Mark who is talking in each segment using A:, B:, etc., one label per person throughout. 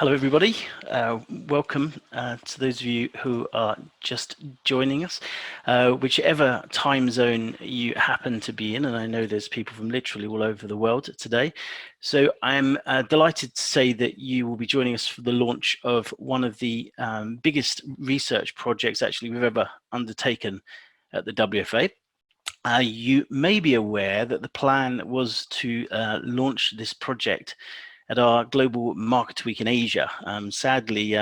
A: Hello everybody, welcome to those of you who are just joining us, whichever time zone you happen to be in, and I know there's people from literally all over the world today. So I'm delighted to say that you will be joining us for the launch of one of the biggest research projects actually we've ever undertaken at the WFA. You may be aware that the plan was to launch this project at our Global Market Week in Asia. Sadly,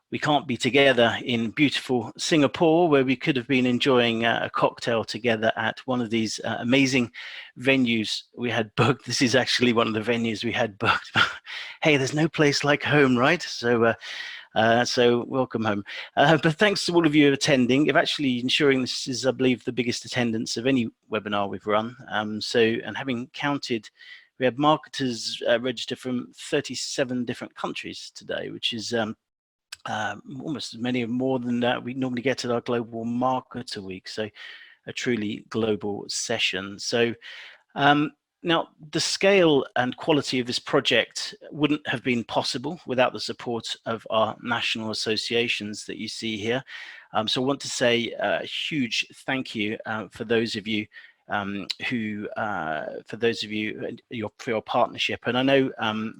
A: we can't be together in beautiful Singapore, where we could have been enjoying a cocktail together at one of these amazing venues we had booked. This is actually one of the venues we had booked. Hey, there's no place like home, right? So welcome home. But thanks to all of you attending. If actually ensuring this is, I believe, the biggest attendance of any webinar we've run. And having counted, we had marketers register from 37 different countries today, which is almost as many more than we normally get at our Global Marketer Week. So a truly global session. So now, the scale and quality of this project wouldn't have been possible without the support of our national associations that you see here. So I want to say a huge thank you for those of you for your partnership. And I know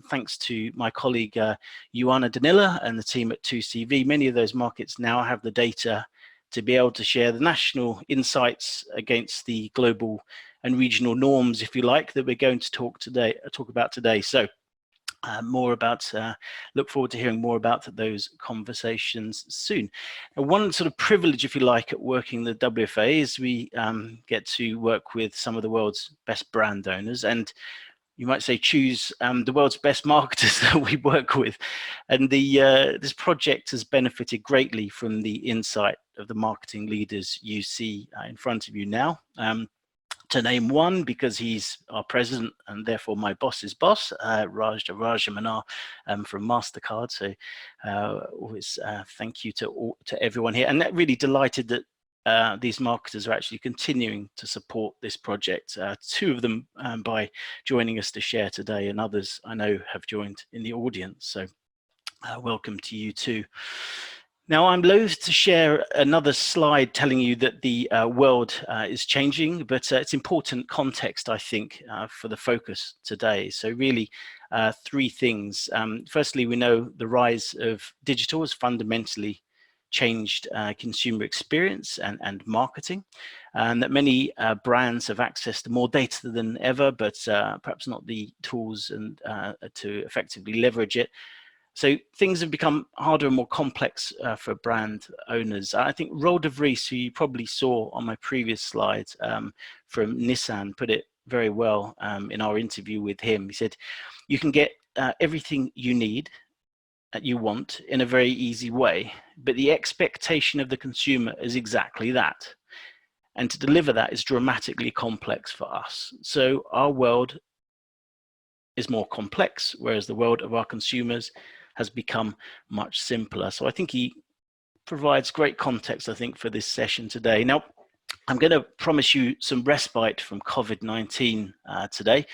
A: thanks to my colleague Ioana Danila and the team at 2CV, many of those markets now have the data to be able to share the national insights against the global and regional norms, if you like, that we're going to talk about today. So look forward to hearing more about those conversations soon. Now, one sort of privilege, if you like, at working the WFA is we get to work with some of the world's best brand owners, and you might say choose the world's best marketers that we work with. And this project has benefited greatly from the insight of the marketing leaders you see in front of you now. To name one, because he's our president and therefore my boss's boss, Raja Manar from MasterCard. So always thank you to everyone here. And that really delighted that these marketers are actually continuing to support this project. Two of them by joining us to share today, and others I know have joined in the audience. So welcome to you too. Now, I'm loath to share another slide telling you that the world is changing, but it's important context, I think, for the focus today. So really, three things. Firstly, we know the rise of digital has fundamentally changed consumer experience and marketing, and that many brands have access to more data than ever, but perhaps not the tools and to effectively leverage it. So things have become harder and more complex for brand owners. I think Roel de Vries, who you probably saw on my previous slide from Nissan, put it very well in our interview with him. He said, you can get everything you need that you want in a very easy way, but the expectation of the consumer is exactly that. And to deliver that is dramatically complex for us. So our world is more complex, whereas the world of our consumers has become much simpler. So I think he provides great context, I think, for this session today. Now, I'm going to promise you some respite from COVID-19 today.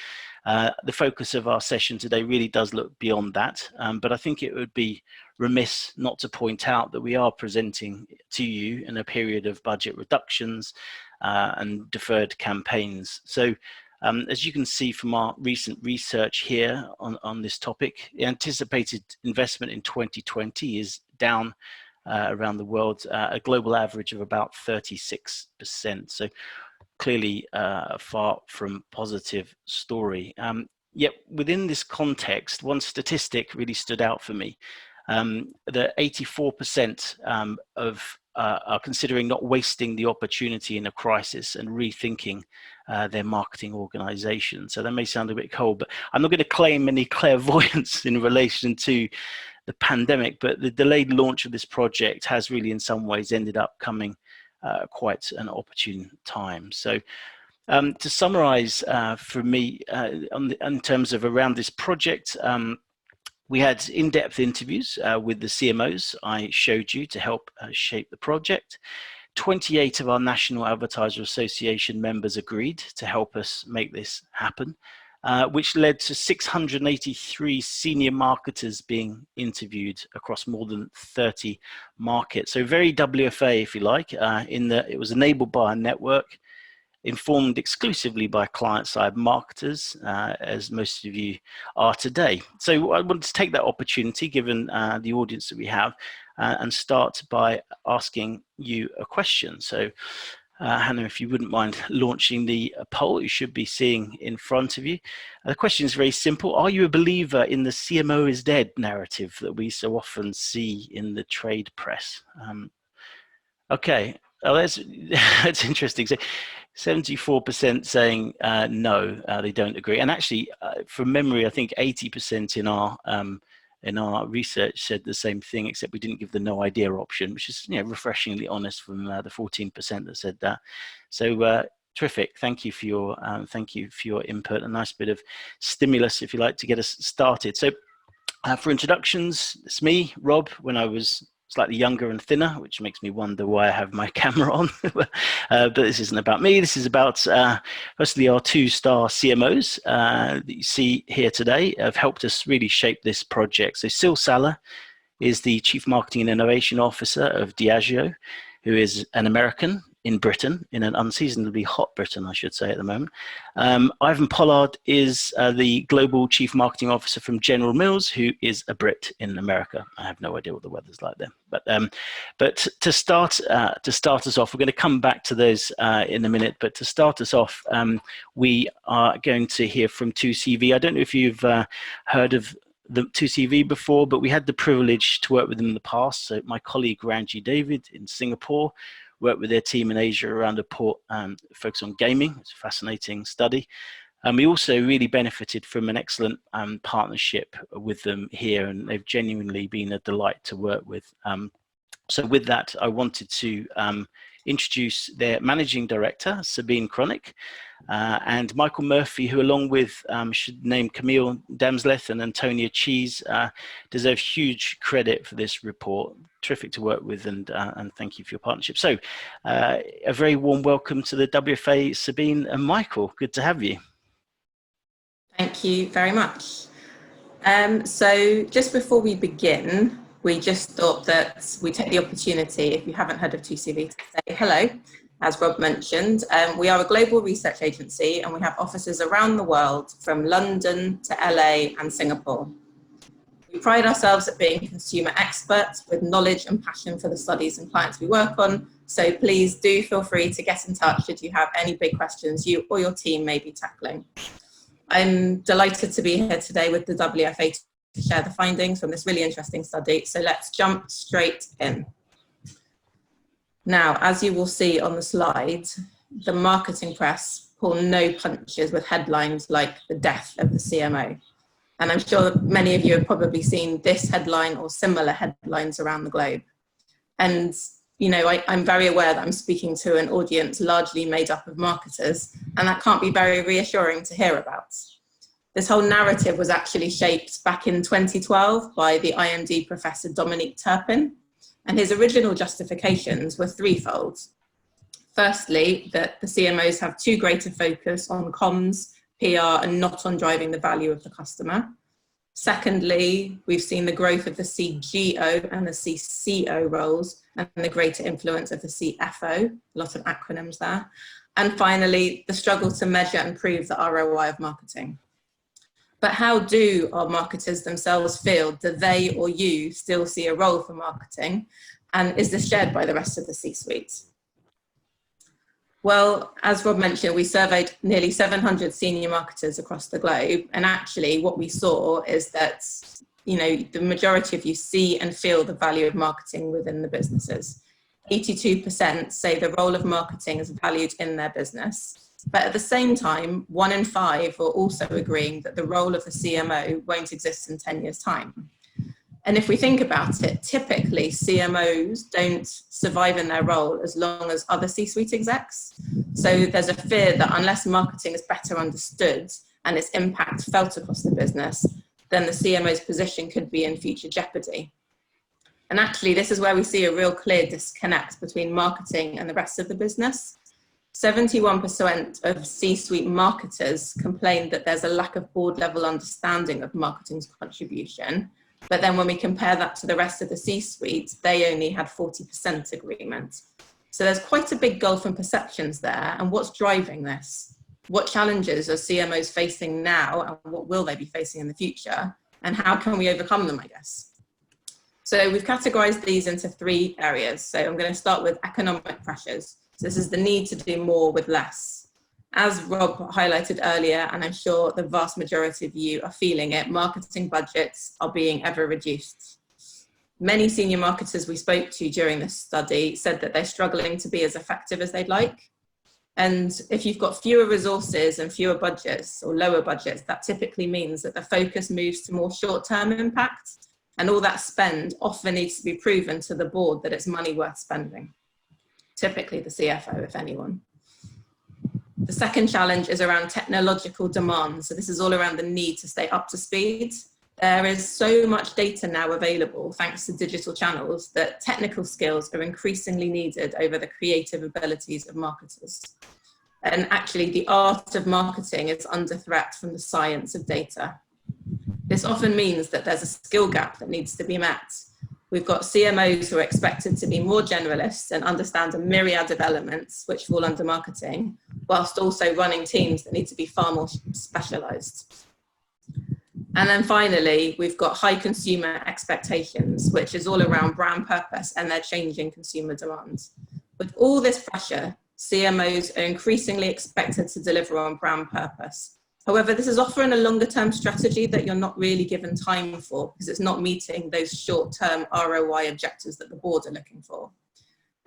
A: The focus of our session today really does look beyond that, but I think it would be remiss not to point out that we are presenting to you in a period of budget reductions and deferred campaigns. So as you can see from our recent research here on this topic, the anticipated investment in 2020 is down around the world, a global average of about 36%. So clearly a far from positive story. Yet within this context, one statistic really stood out for me. That 84% are considering not wasting the opportunity in a crisis and rethinking their marketing organization. So that may sound a bit cold, but I'm not going to claim any clairvoyance in relation to the pandemic, but the delayed launch of this project has really in some ways ended up coming quite an opportune time. So to summarize for me in terms of around this project, we had in-depth interviews with the CMOs I showed you to help shape the project. 28 of our National Advertiser Association members agreed to help us make this happen. which led to 683 senior marketers being interviewed across more than 30 markets. So very WFA, if you like, in that it was enabled by a network, informed exclusively by client-side marketers, as most of you are today. So I wanted to take that opportunity, given the audience that we have, and start by asking you a question. So Hannah, if you wouldn't mind launching the poll you should be seeing in front of you. The question is very simple. Are you a believer in the CMO is dead narrative that we so often see in the trade press? Okay, oh, that's interesting. So 74% saying no, they don't agree. And actually, from memory, I think 80% in our research said the same thing, except we didn't give the no idea option, which is, refreshingly honest from the 14% that said that. So terrific. Thank you for your input. A nice bit of stimulus, if you like, to get us started. So for introductions, it's me, Rob, when I was slightly younger and thinner, which makes me wonder why I have my camera on. But this isn't about me. This is about, firstly, our 2-star CMOs that you see here today have helped us really shape this project. So Syl Saller is the Chief Marketing and Innovation Officer of Diageo, who is an American in Britain, in an unseasonably hot Britain, I should say, at the moment. Ivan Pollard is the Global Chief Marketing Officer from General Mills, who is a Brit in America. I have no idea what the weather's like there. But to start us off, we're going to come back to those in a minute, but to start us off, we are going to hear from 2CV. I don't know if you've heard of the 2CV before, but we had the privilege to work with them in the past. So my colleague Ranji David in Singapore worked with their team in Asia around a focus on gaming. It's a fascinating study. And we also really benefited from an excellent partnership with them here, and they've genuinely been a delight to work with. So with that, I wanted to introduce their managing director, Sabine Kronik, and Michael Murphy, who along with, should name Camille Damsleth and Antonia Cheese, deserve huge credit for this report. Terrific to work with, and thank you for your partnership. So a very warm welcome to the WFA, Sabine and Michael. Good to have you.
B: Thank you very much. So just before we begin, we just thought that we take the opportunity, if you haven't heard of 2CV, to say hello. As Rob mentioned, we are a global research agency, and we have offices around the world, from London to LA and Singapore. We pride ourselves at being consumer experts with knowledge and passion for the studies and clients we work on. So please do feel free to get in touch should you have any big questions you or your team may be tackling. I'm delighted to be here today with the WFA to share the findings from this really interesting study. So let's jump straight in. Now, as you will see on the slide, the marketing press pull no punches with headlines like the death of the CMO. And I'm sure that many of you have probably seen this headline or similar headlines around the globe. And, I'm very aware that I'm speaking to an audience largely made up of marketers, and that can't be very reassuring to hear about. This whole narrative was actually shaped back in 2012 by the IMD professor Dominique Turpin, and his original justifications were threefold. Firstly, that the CMOs have too great a focus on comms, PR, and not on driving the value of the customer. Secondly, we've seen the growth of the CGO and the CCO roles and the greater influence of the CFO, a lot of acronyms there. And finally, the struggle to measure and prove the ROI of marketing. But how do our marketers themselves feel? Do they or you still see a role for marketing? And is this shared by the rest of the C-suite? Well, as Rob mentioned, we surveyed nearly 700 senior marketers across the globe. And actually what we saw is that, the majority of you see and feel the value of marketing within the businesses. 82% say the role of marketing is valued in their business. But at the same time, 1 in 5 are also agreeing that the role of the CMO won't exist in 10 years' time. And if we think about it, typically CMOs don't survive in their role as long as other C-suite execs. So there's a fear that unless marketing is better understood and its impact felt across the business, then the CMO's position could be in future jeopardy. And actually, this is where we see a real clear disconnect between marketing and the rest of the business. 71% of C-suite marketers complained that there's a lack of board-level understanding of marketing's contribution. But then when we compare that to the rest of the C-suite, they only had 40% agreement. So there's quite a big gulf in perceptions there. And what's driving this? What challenges are CMOs facing now, and what will they be facing in the future? And how can we overcome them, I guess? So we've categorized these into 3 areas. So I'm going to start with economic pressures. So this is the need to do more with less. As Rob highlighted earlier, and I'm sure the vast majority of you are feeling it, marketing budgets are being ever reduced. Many senior marketers we spoke to during this study said that they're struggling to be as effective as they'd like. And if you've got fewer resources and fewer budgets or lower budgets, that typically means that the focus moves to more short-term impact, and all that spend often needs to be proven to the board that it's money worth spending. Typically the CFO, if anyone. The second challenge is around technological demand. So this is all around the need to stay up to speed. There is so much data now available thanks to digital channels that technical skills are increasingly needed over the creative abilities of marketers. And actually the art of marketing is under threat from the science of data. This often means that there's a skill gap that needs to be met. We've got CMOs who are expected to be more generalists and understand a myriad of elements which fall under marketing, whilst also running teams that need to be far more specialized. And then finally, we've got high consumer expectations, which is all around brand purpose and their changing consumer demands. With all this pressure, CMOs are increasingly expected to deliver on brand purpose. However, this is often a longer term strategy that you're not really given time for because it's not meeting those short term ROI objectives that the board are looking for.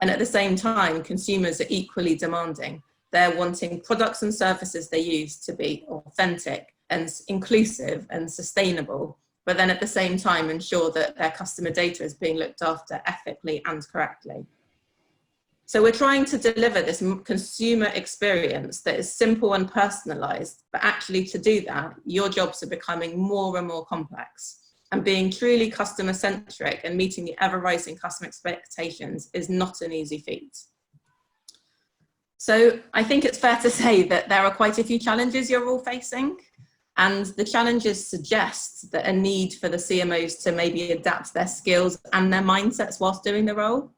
B: And at the same time, consumers are equally demanding. They're wanting products and services they use to be authentic and inclusive and sustainable, but then at the same time ensure that their customer data is being looked after ethically and correctly. So we're trying to deliver this consumer experience that is simple and personalized, but actually to do that, your jobs are becoming more and more complex. And being truly customer centric and meeting the ever rising customer expectations is not an easy feat. So I think it's fair to say that there are quite a few challenges you're all facing. And the challenges suggest that a need for the CMOs to maybe adapt their skills and their mindsets whilst doing the role.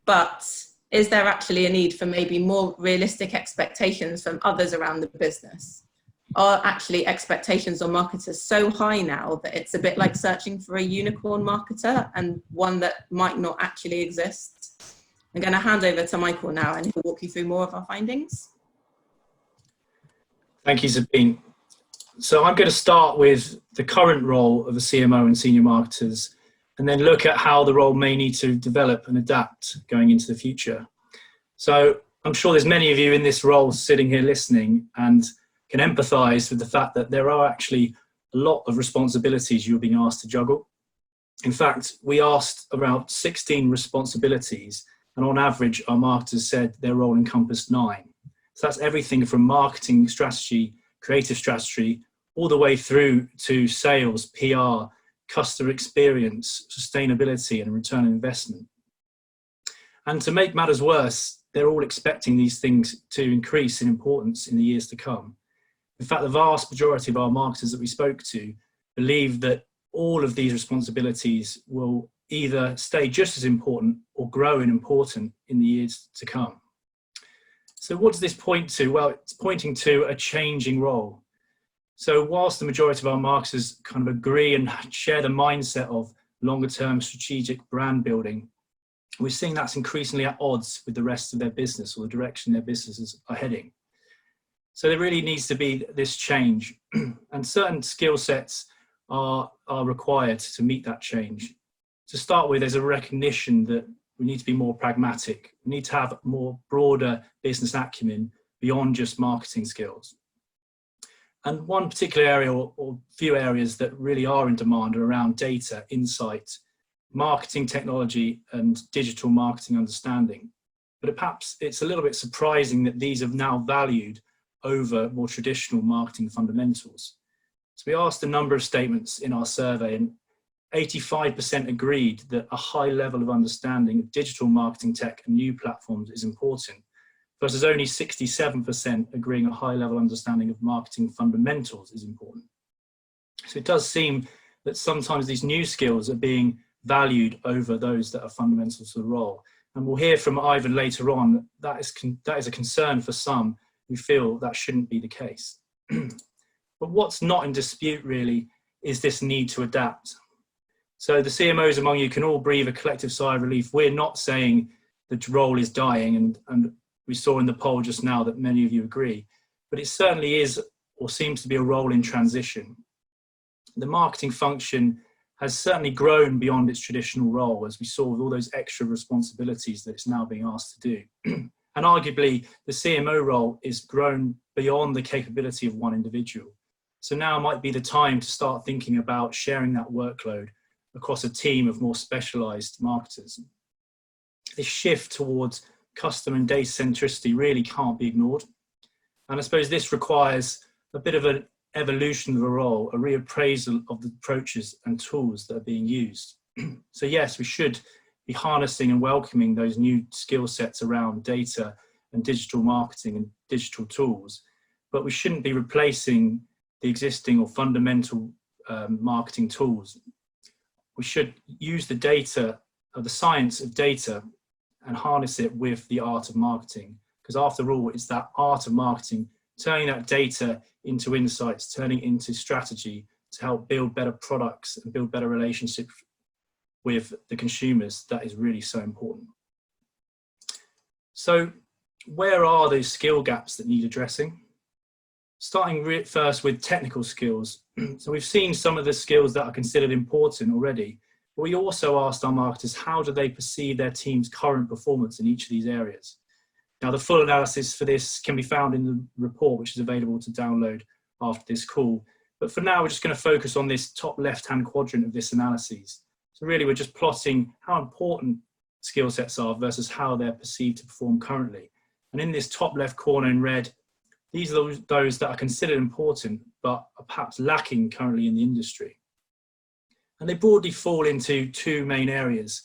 B: But is there actually a need for maybe more realistic expectations from others around the business? Are actually expectations on marketers so high now that it's a bit like searching for a unicorn marketer and one that might not actually exist? I'm going to hand over to Michael now and he'll walk you through more of our findings.
C: Thank you, Sabine. So I'm going to start with the current role of the CMO and senior marketers, and then look at how the role may need to develop and adapt going into the future. So I'm sure there's many of you in this role sitting here listening and can empathise with the fact that there are actually a lot of responsibilities you're being asked to juggle. In fact, we asked around 16 responsibilities, and on average, our marketers said their role encompassed 9. So that's everything from marketing strategy, creative strategy, all the way through to sales, PR, customer experience, sustainability, and return on investment. And to make matters worse, they're all expecting these things to increase in importance in the years to come. In fact, the vast majority of our marketers that we spoke to believe that all of these responsibilities will either stay just as important or grow in importance in the years to come. So what does this point to? Well, it's pointing to a changing role. So whilst the majority of our marketers kind of agree and share the mindset of longer term strategic brand building, we're seeing that's increasingly at odds with the rest of their business or the direction their businesses are heading. So there really needs to be this change, and certain skill sets are required to meet that change. To start with, there's a recognition that we need to be more pragmatic. We need to have more broader business acumen beyond just marketing skills. And one particular area or few areas that really are in demand are around data, insight, marketing technology, and digital marketing understanding. But perhaps it's a little bit surprising that these are now valued over more traditional marketing fundamentals. So we asked a number of statements in our survey, and 85% agreed that a high level of understanding of digital marketing tech and new platforms is important, versus only 67% agreeing a high-level understanding of marketing fundamentals is important. So it does seem that sometimes these new skills are being valued over those that are fundamental to the role. And we'll hear from Ivan later on that is a concern for some who feel that shouldn't be the case. But what's not in dispute really is this need to adapt. So the CMOs among you can all breathe a collective sigh of relief. We're not saying the role is dying, and we saw in the poll just now that many of you agree, but it certainly is or seems to be a role in transition. The marketing function has certainly grown beyond its traditional role, as we saw with all those extra responsibilities that it's now being asked to do. And arguably, the CMO role is grown beyond the capability of one individual. So now might be the time to start thinking about sharing that workload across a team of more specialized marketers. This shift towards customer and data centricity really can't be ignored. And I suppose this requires a bit of an evolution of the role, a reappraisal of the approaches and tools that are being used. So yes, we should be harnessing and welcoming those new skill sets around data and digital marketing and digital tools, but we shouldn't be replacing the existing or fundamental marketing tools. We should use the data, or the science of data, and harness it with the art of marketing, because after all, it's that art of marketing, turning that data into insights, turning it into strategy to help build better products and build better relationships with the consumers, that is really so important. So where are those skill gaps that need addressing? Starting first with technical skills. So we've seen some of the skills that are considered important already, but we also asked our marketers, how do they perceive their team's current performance in each of these areas? Now, the full analysis for this can be found in the report, which is available to download after this call. But for now, we're just going to focus on this top left-hand quadrant of this analysis. So really, we're just plotting how important skill sets are versus how they're perceived to perform currently. And in this top left corner in red, these are those that are considered important, but are perhaps lacking currently in the industry. And they broadly fall into two main areas.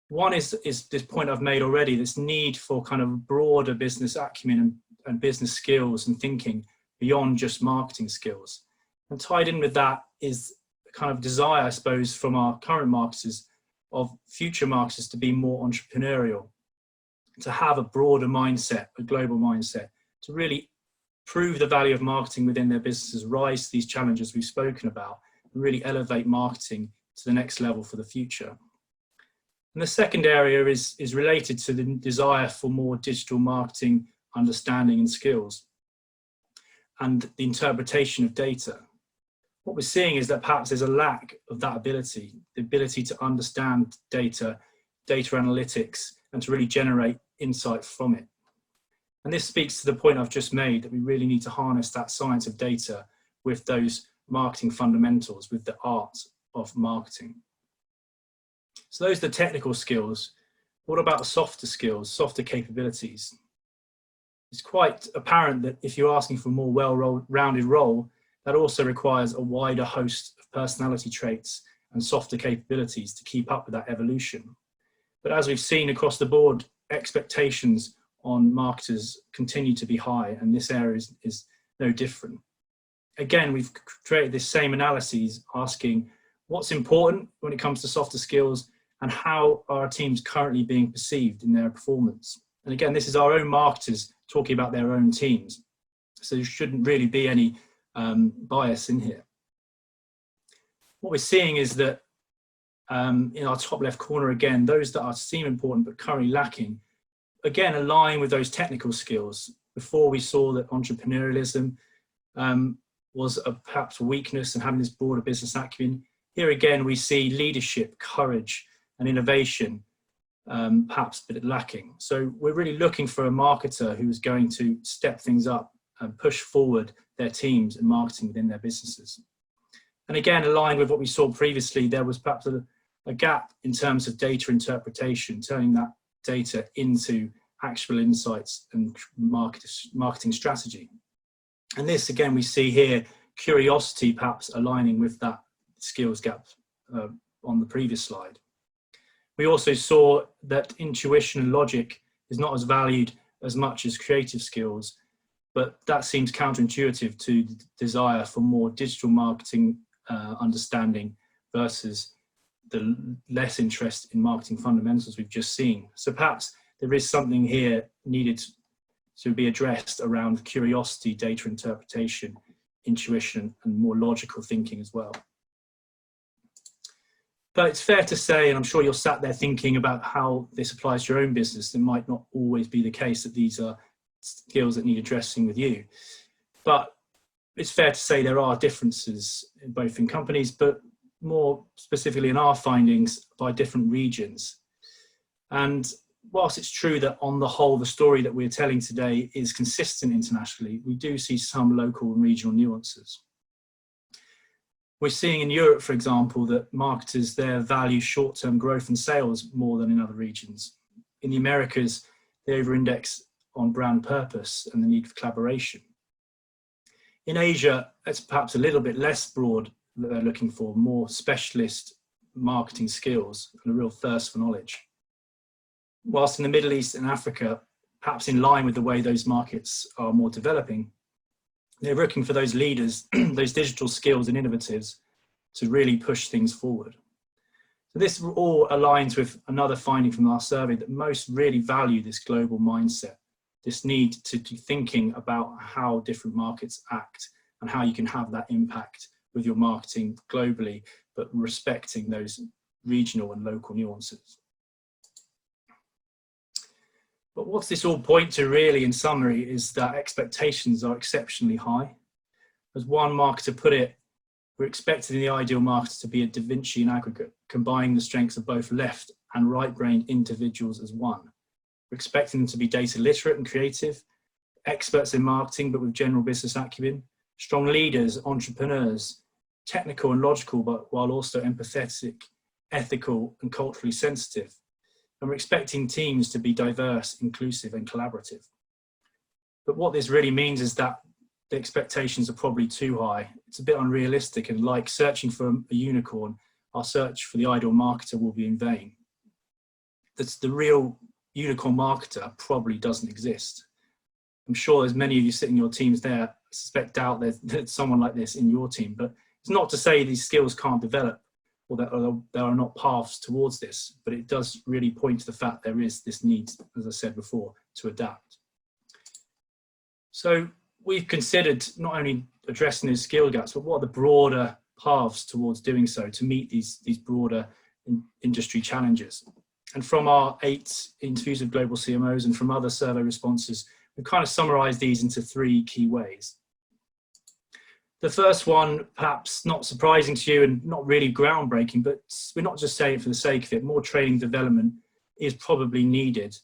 C: One is this point I've made already, this need for kind of broader business acumen and business skills and thinking beyond just marketing skills. And tied in with that is a kind of desire, I suppose, from our current marketers of future marketers to be more entrepreneurial, to have a broader mindset, a global mindset, to really prove the value of marketing within their businesses, rise to these challenges we've spoken about, and really elevate marketing to the next level for the future. And the second area is related to the desire for more digital marketing understanding and skills and the interpretation of data. What we're seeing is that perhaps there's a lack of that ability, the ability to understand data, data analytics, and to really generate insight from it. And this speaks to the point I've just made, that we really need to harness that science of data with those marketing fundamentals, with the art of marketing. So those are the technical skills. What about the softer skills, softer capabilities? It's quite apparent that if you're asking for a more well-rounded role, that also requires a wider host of personality traits and softer capabilities to keep up with that evolution. But as we've seen across the board, expectations on marketers continue to be high, and this area is no different. Again, we've created this same analysis asking what's important when it comes to softer skills and how are our teams currently being perceived in their performance. And again, this is our own marketers talking about their own teams. So there shouldn't really be any bias in here. What we're seeing is that in our top left corner, again, those that seem important but currently lacking, again, align with those technical skills. Before we saw that entrepreneurialism was perhaps a weakness and having this broader business acumen. Here again, we see leadership, courage, and innovation perhaps a bit lacking. So we're really looking for a marketer who is going to step things up and push forward their teams and marketing within their businesses. And again, aligned with what we saw previously, there was perhaps a gap in terms of data interpretation, turning that data into actual insights and marketing strategy. And this, again, we see here, curiosity perhaps aligning with that skills gap on the previous slide. We also saw that intuition and logic is not as valued as much as creative skills, but that seems counterintuitive to the desire for more digital marketing understanding versus the less interest in marketing fundamentals we've just seen. So perhaps there is something here needed to be addressed around curiosity, data interpretation, intuition, and more logical thinking as well. But it's fair to say, and I'm sure you're sat there thinking about how this applies to your own business, it might not always be the case that these are skills that need addressing with you. But it's fair to say there are differences both in companies, but more specifically in our findings by different regions. And whilst it's true that on the whole, the story that we're telling today is consistent internationally, we do see some local and regional nuances. We're seeing in Europe, for example, that marketers there value short-term growth and sales more than in other regions. In the Americas, they over-index on brand purpose and the need for collaboration. In Asia, it's perhaps a little bit less broad that they're looking for, more specialist marketing skills and a real thirst for knowledge. Whilst in the Middle East and Africa, perhaps in line with the way those markets are more developing, they're looking for those leaders, those digital skills and innovatives to really push things forward. So this all aligns with another finding from our survey that most really value this global mindset, this need to be thinking about how different markets act and how you can have that impact with your marketing globally, but respecting those regional and local nuances. But what's this all point to really in summary is that expectations are exceptionally high. As one marketer put it, we're expecting the ideal marketer to be a Da Vinci in aggregate, combining the strengths of both left and right-brained individuals as one. We're expecting them to be data literate and creative, experts in marketing but with general business acumen, strong leaders, entrepreneurs, technical and logical but while also empathetic, ethical and culturally sensitive. And we're expecting teams to be diverse, inclusive and collaborative. But what this really means is that the expectations are probably too high. It's a bit unrealistic, and like searching for a unicorn, our search for the ideal marketer will be in vain. That's the real unicorn marketer probably doesn't exist. I'm sure there's many of you sitting in your teams there, I suspect doubt there's someone like this in your team, but it's not to say these skills can't develop or that there are not paths towards this, but it does really point to the fact there is this need, as I said before, to adapt. So we've considered not only addressing these skill gaps, but what are the broader paths towards doing so to meet these broader industry challenges. And from our 8 interviews with global CMOs and from other survey responses, we've kind of summarized these into 3 key ways. The first one, perhaps not surprising to you and not really groundbreaking, but we're not just saying it for the sake of it, more training development is probably needed.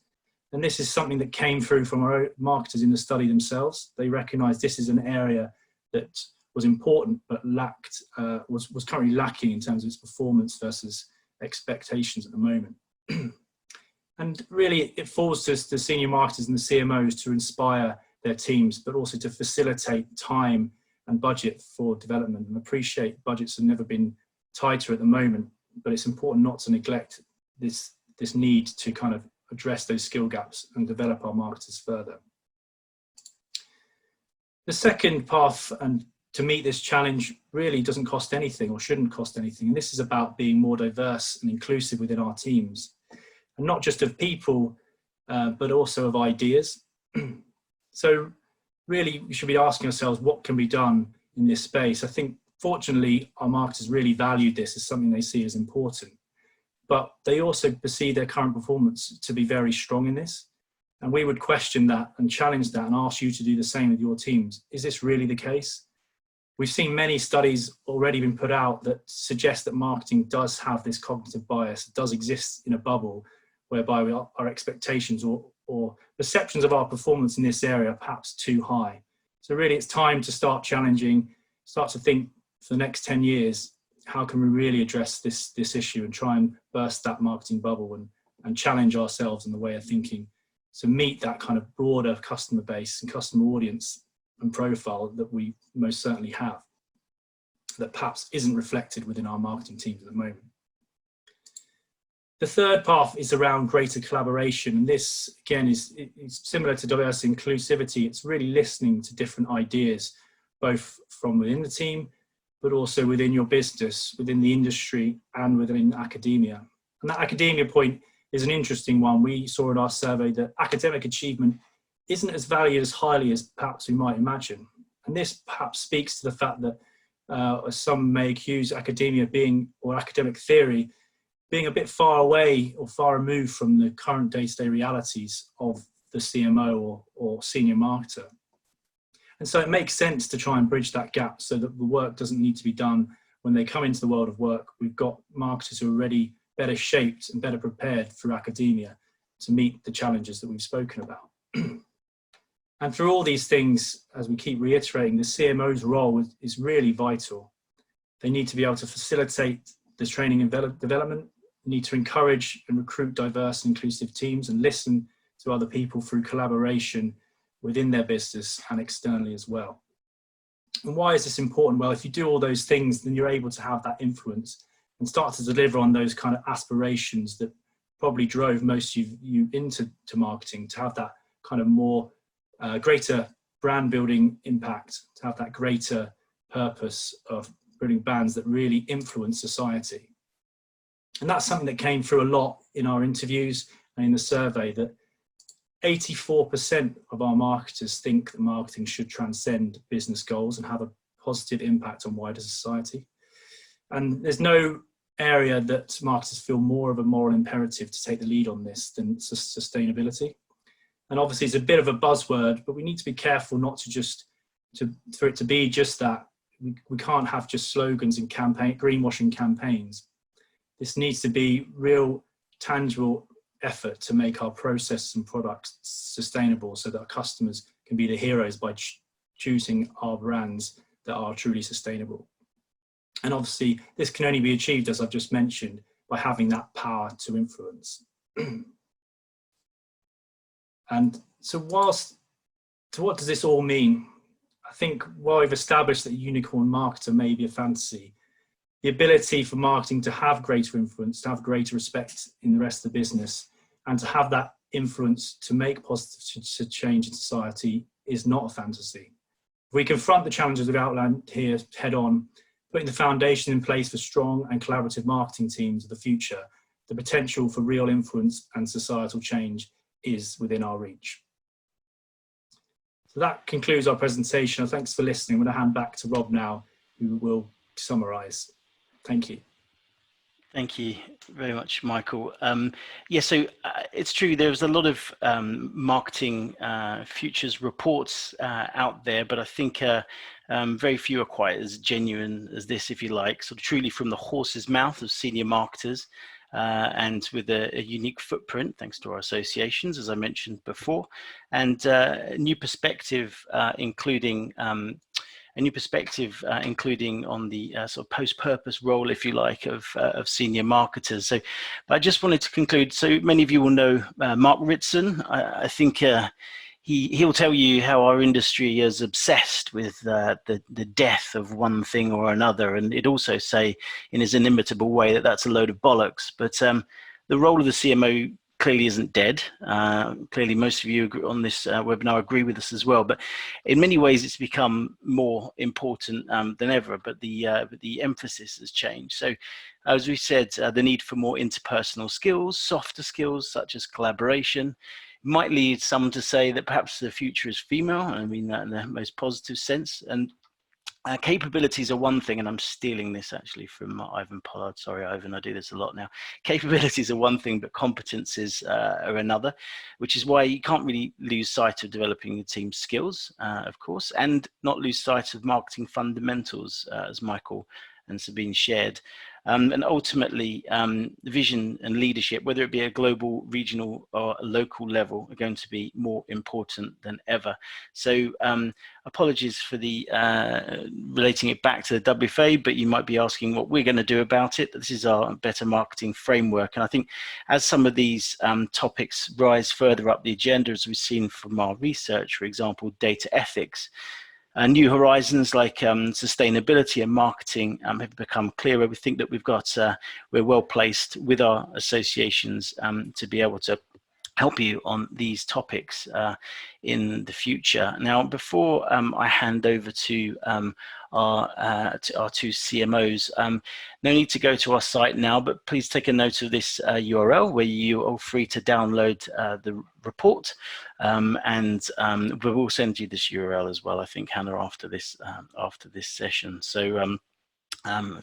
C: And this is something that came through from our own marketers in the study themselves. They recognized this is an area that was important, but lacked, was currently lacking in terms of its performance versus expectations at the moment. And really it falls to the senior marketers and the CMOs to inspire their teams, but also to facilitate time and budget for development, and appreciate budgets have never been tighter at the moment, but it's important not to neglect this need to kind of address those skill gaps and develop our marketers further. The second path and to meet this challenge really doesn't cost anything or shouldn't cost anything, and this is about being more diverse and inclusive within our teams, and not just of people, but also of ideas. So really, we should be asking ourselves what can be done in this space. I think, fortunately, our marketers really value this as something they see as important, but they also perceive their current performance to be very strong in this. And we would question that and challenge that and ask you to do the same with your teams. Is this really the case? We've seen many studies already been put out that suggest that marketing does have this cognitive bias, it does exist in a bubble whereby our expectations or perceptions of our performance in this area are perhaps too high. So really it's time to start challenging, start to think for the next 10 years, how can we really address this issue and try and burst that marketing bubble and challenge ourselves in the way of thinking to meet that kind of broader customer base and customer audience and profile that we most certainly have, that perhaps isn't reflected within our marketing teams at the moment. The third path is around greater collaboration. And this, again, is similar to diversity inclusivity. It's really listening to different ideas, both from within the team, but also within your business, within the industry, and within academia. And that academia point is an interesting one. We saw in our survey that academic achievement isn't as valued as highly as perhaps we might imagine. And this perhaps speaks to the fact that some may accuse academia being, or academic theory, being a bit far away or far removed from the current day-to-day realities of the CMO or senior marketer. And so it makes sense to try and bridge that gap so that the work doesn't need to be done when they come into the world of work. We've got marketers who are already better shaped and better prepared through academia to meet the challenges that we've spoken about. And through all these things, as we keep reiterating, the CMO's role is really vital. They need to be able to facilitate the training and development, need to encourage and recruit diverse and inclusive teams, and listen to other people through collaboration within their business and externally as well. And why is this important? Well, if you do all those things, then you're able to have that influence and start to deliver on those kind of aspirations that probably drove most of you into marketing, to have that kind of more greater brand building impact, to have that greater purpose of building brands that really influence society. And that's something that came through a lot in our interviews and in the survey, that 84% of our marketers think that marketing should transcend business goals and have a positive impact on wider society. And there's no area that marketers feel more of a moral imperative to take the lead on this than sustainability. And obviously it's a bit of a buzzword, but we need to be careful not to just, for it to be just that. We can't have just slogans and greenwashing campaigns. This needs to be real, tangible effort to make our processes and products sustainable, so that our customers can be the heroes by choosing our brands that are truly sustainable. And obviously, this can only be achieved, as I've just mentioned, by having that power to influence. And so what does this all mean? I think while we've established that unicorn marketer may be a fantasy, the ability for marketing to have greater influence, to have greater respect in the rest of the business, and to have that influence to make positive change in society is not a fantasy. If we confront the challenges we've outlined here head on, putting the foundation in place for strong and collaborative marketing teams of the future, the potential for real influence and societal change is within our reach. So that concludes our presentation. Thanks for listening. I'm going to hand back to Rob now, who will summarise. Thank you.
A: Thank you very much, Michael. Yeah, so it's true, there's a lot of marketing futures reports out there, but I think very few are quite as genuine as this, if you like, sort of truly from the horse's mouth of senior marketers, and with a unique footprint, thanks to our associations, as I mentioned before, and a new perspective, including on the sort of post-purpose role, if you like, of senior marketers. So, but I just wanted to conclude. So many of you will know Mark Ritson. I think he'll tell you how our industry is obsessed with the death of one thing or another, and he'd also say in his inimitable way that that's a load of bollocks. But the role of the CMO clearly isn't dead. Clearly most of you on this webinar agree with us as well, but in many ways it's become more important than ever, but the emphasis has changed. So as we said, the need for more interpersonal skills, softer skills such as collaboration, might lead some to say that perhaps the future is female. I mean that in the most positive sense. And capabilities are one thing, and I'm stealing this actually from Ivan Pollard. Sorry, Ivan, I do this a lot now. Capabilities are one thing, but competencies are another, which is why you can't really lose sight of developing the team's skills, of course, and not lose sight of marketing fundamentals, as Michael and Sabine shared. And ultimately, vision and leadership, whether it be a global, regional, or a local level, are going to be more important than ever. So apologies for the relating it back to the WFA, but you might be asking what we're going to do about it. This is our better marketing framework. And I think as some of these topics rise further up the agenda, as we've seen from our research, for example, data ethics, New horizons like sustainability and marketing have become clearer. We think that we're well placed with our associations to be able to help you on these topics in the future. Now, before I hand over to our two CMOs, no need to go to our site now, but please take a note of this URL where you are free to download the report, and we will send you this URL as well, I think, Hannah, after this session. So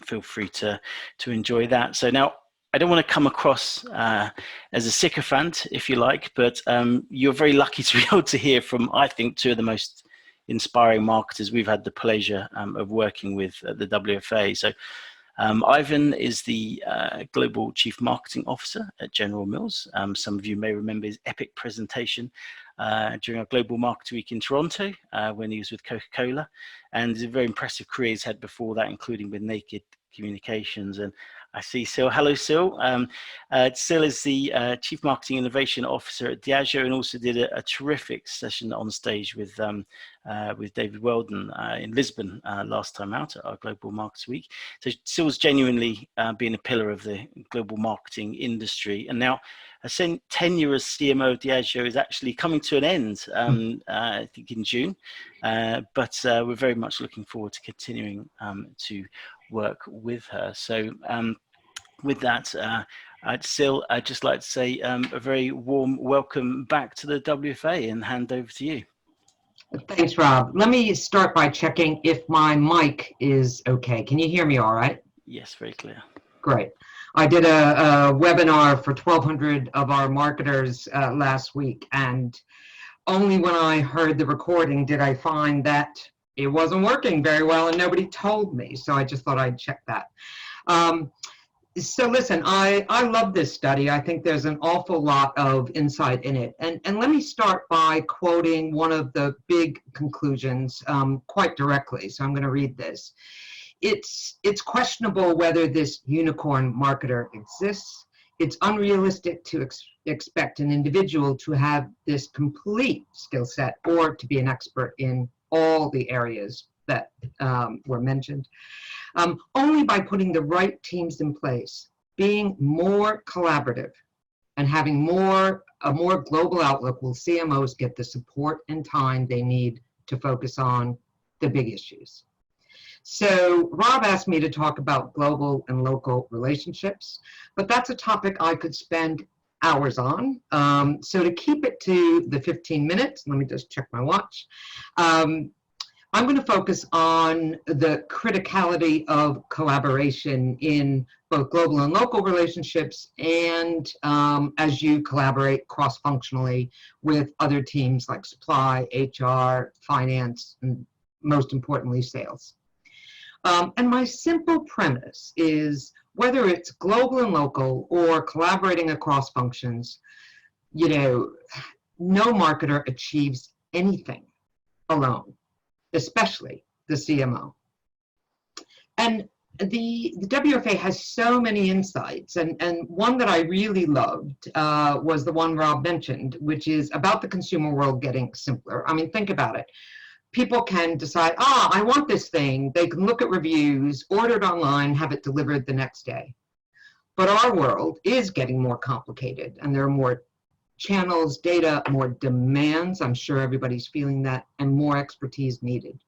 A: feel free to enjoy that. So now, I don't want to come across as a sycophant, if you like, but you're very lucky to be able to hear from, I think, two of the most inspiring marketers we've had the pleasure of working with at the WFA. So Ivan is the Global Chief Marketing Officer at General Mills. Some of you may remember his epic presentation during our Global Marketer Week in Toronto when he was with Coca-Cola, and it's a very impressive career he's had before that, including with Naked Communications. And I see Syl. Hello, Syl. Syl is the Chief Marketing Innovation Officer at Diageo, and also did a terrific session on stage with David Weldon in Lisbon last time out at our Global Marketers Week. So Syl's genuinely been a pillar of the global marketing industry, and now a tenure as CMO of Diageo is actually coming to an end, I think in June, but we're very much looking forward to continuing to work with her. So with that, Syl, I'd just like to say a very warm welcome back to the WFA and hand over to you.
D: Thanks, Rob. Let me start by checking if my mic is okay. Can you hear me all right?
A: Yes, very clear.
D: Great. I did a webinar for 1,200 of our marketers last week, and only when I heard the recording did I find that it wasn't working very well, and nobody told me, so I just thought I'd check that. So listen, I love this study. I think there's an awful lot of insight in it. And let me start by quoting one of the big conclusions quite directly. So I'm going to read this. It's questionable whether this unicorn marketer exists. It's unrealistic to expect an individual to have this complete skill set or to be an expert in all the areas that were mentioned. Only by putting the right teams in place, being more collaborative, and having a more global outlook will CMOs get the support and time they need to focus on the big issues. So Rob asked me to talk about global and local relationships, but that's a topic I could spend hours on. So to keep it to the 15 minutes, let me just check my watch. I'm going to focus on the criticality of collaboration in both global and local relationships, and as you collaborate cross-functionally with other teams like supply, HR, finance, and most importantly, sales. And my simple premise is whether it's global and local or collaborating across functions, you know, no marketer achieves anything alone, especially the CMO. And the WFA has so many insights, and one that I really loved was the one Rob mentioned, which is about the consumer world getting simpler. I mean, think about it. People can decide, I want this thing. They can look at reviews, order it online, have it delivered the next day. But our world is getting more complicated, and there are more channels, data, more demands. I'm sure everybody's feeling that, and more expertise needed.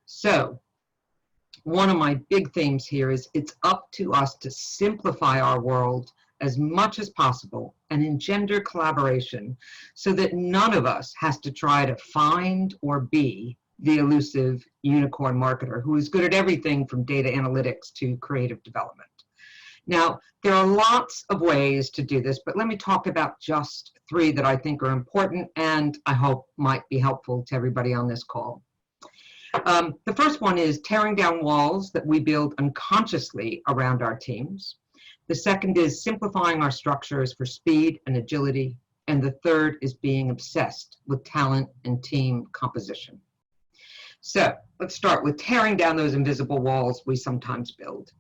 D: So one of my big themes here is it's up to us to simplify our world as much as possible and engender collaboration so that none of us has to try to find or be the elusive unicorn marketer who is good at everything from data analytics to creative development. Now, there are lots of ways to do this, but let me talk about just 3 that I think are important and I hope might be helpful to everybody on this call. The first one is tearing down walls that we build unconsciously around our teams. The second is simplifying our structures for speed and agility. And the third is being obsessed with talent and team composition. So let's start with tearing down those invisible walls we sometimes build.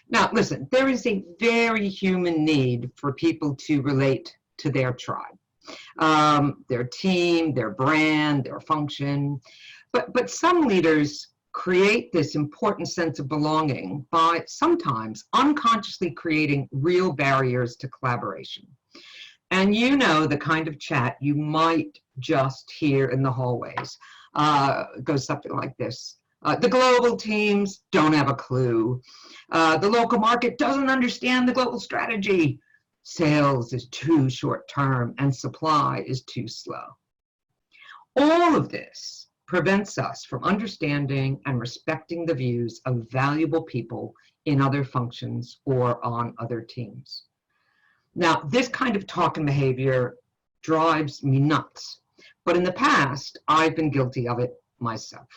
D: Now, listen, there is a very human need for people to relate to their tribe, their team, their brand, their function. But some leaders create this important sense of belonging by sometimes unconsciously creating real barriers to collaboration. And you know the kind of chat you might just hear in the hallways. Goes something like this. The global teams don't have a clue. The local market doesn't understand the global strategy. Sales is too short term and supply is too slow. All of this prevents us from understanding and respecting the views of valuable people in other functions or on other teams. Now, this kind of talk and behavior drives me nuts, but in the past, I've been guilty of it myself.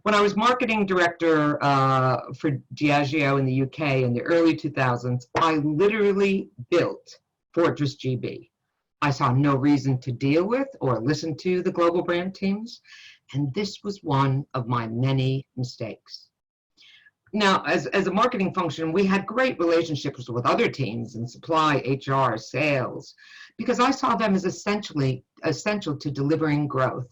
D: When I was marketing director for Diageo in the UK in the early 2000s, I literally built Fortress GB. I saw no reason to deal with or listen to the global brand teams, and this was one of my many mistakes. Now, as a marketing function, we had great relationships with other teams in supply, HR, sales, because I saw them as essential to delivering growth.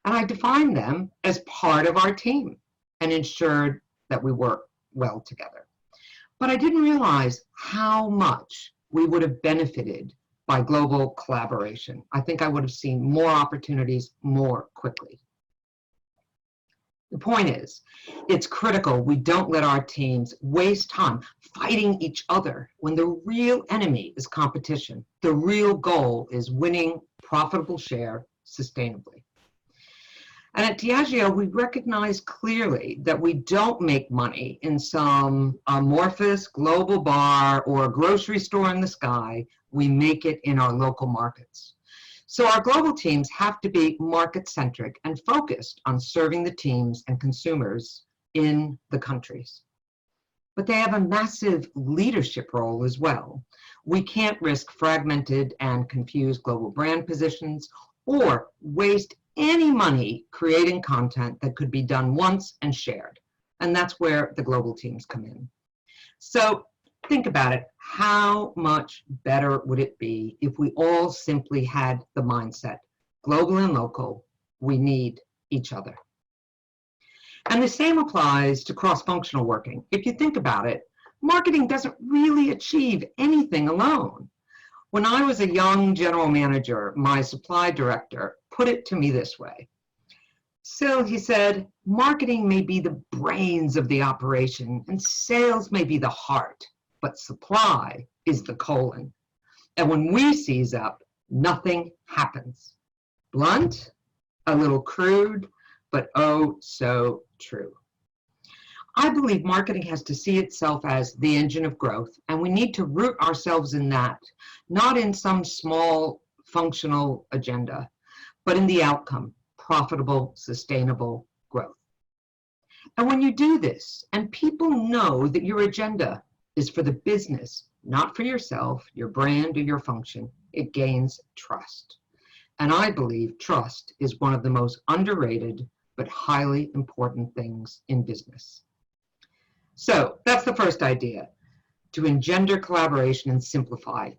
D: And I defined them as part of our team and ensured that we worked well together. But I didn't realize how much we would have benefited by global collaboration. I think I would have seen more opportunities more quickly. The point is, it's critical we don't let our teams waste time fighting each other when the real enemy is competition. The real goal is winning profitable share sustainably. And at Diageo, we recognize clearly that we don't make money in some amorphous global bar or grocery store in the sky. We make it in our local markets. So our global teams have to be market-centric and focused on serving the teams and consumers in the countries. But they have a massive leadership role as well. We can't risk fragmented and confused global brand positions or waste any money creating content that could be done once and shared. And that's where the global teams come in. So think about it. How much better would it be if we all simply had the mindset, global and local, we need each other? And the same applies to cross-functional working. If you think about it, marketing doesn't really achieve anything alone. When I was a young general manager, my supply director put it to me this way. Syl, he said, marketing may be the brains of the operation and sales may be the heart, but supply is the colon. And when we seize up, nothing happens. Blunt, a little crude, but oh so true. I believe marketing has to see itself as the engine of growth, and we need to root ourselves in that, not in some small functional agenda, but in the outcome, profitable, sustainable growth. And when you do this, and people know that your agenda is for the business, not for yourself, your brand, or your function, it gains trust. And I believe trust is one of the most underrated but highly important things in business. So that's the first idea, to engender collaboration and simplify.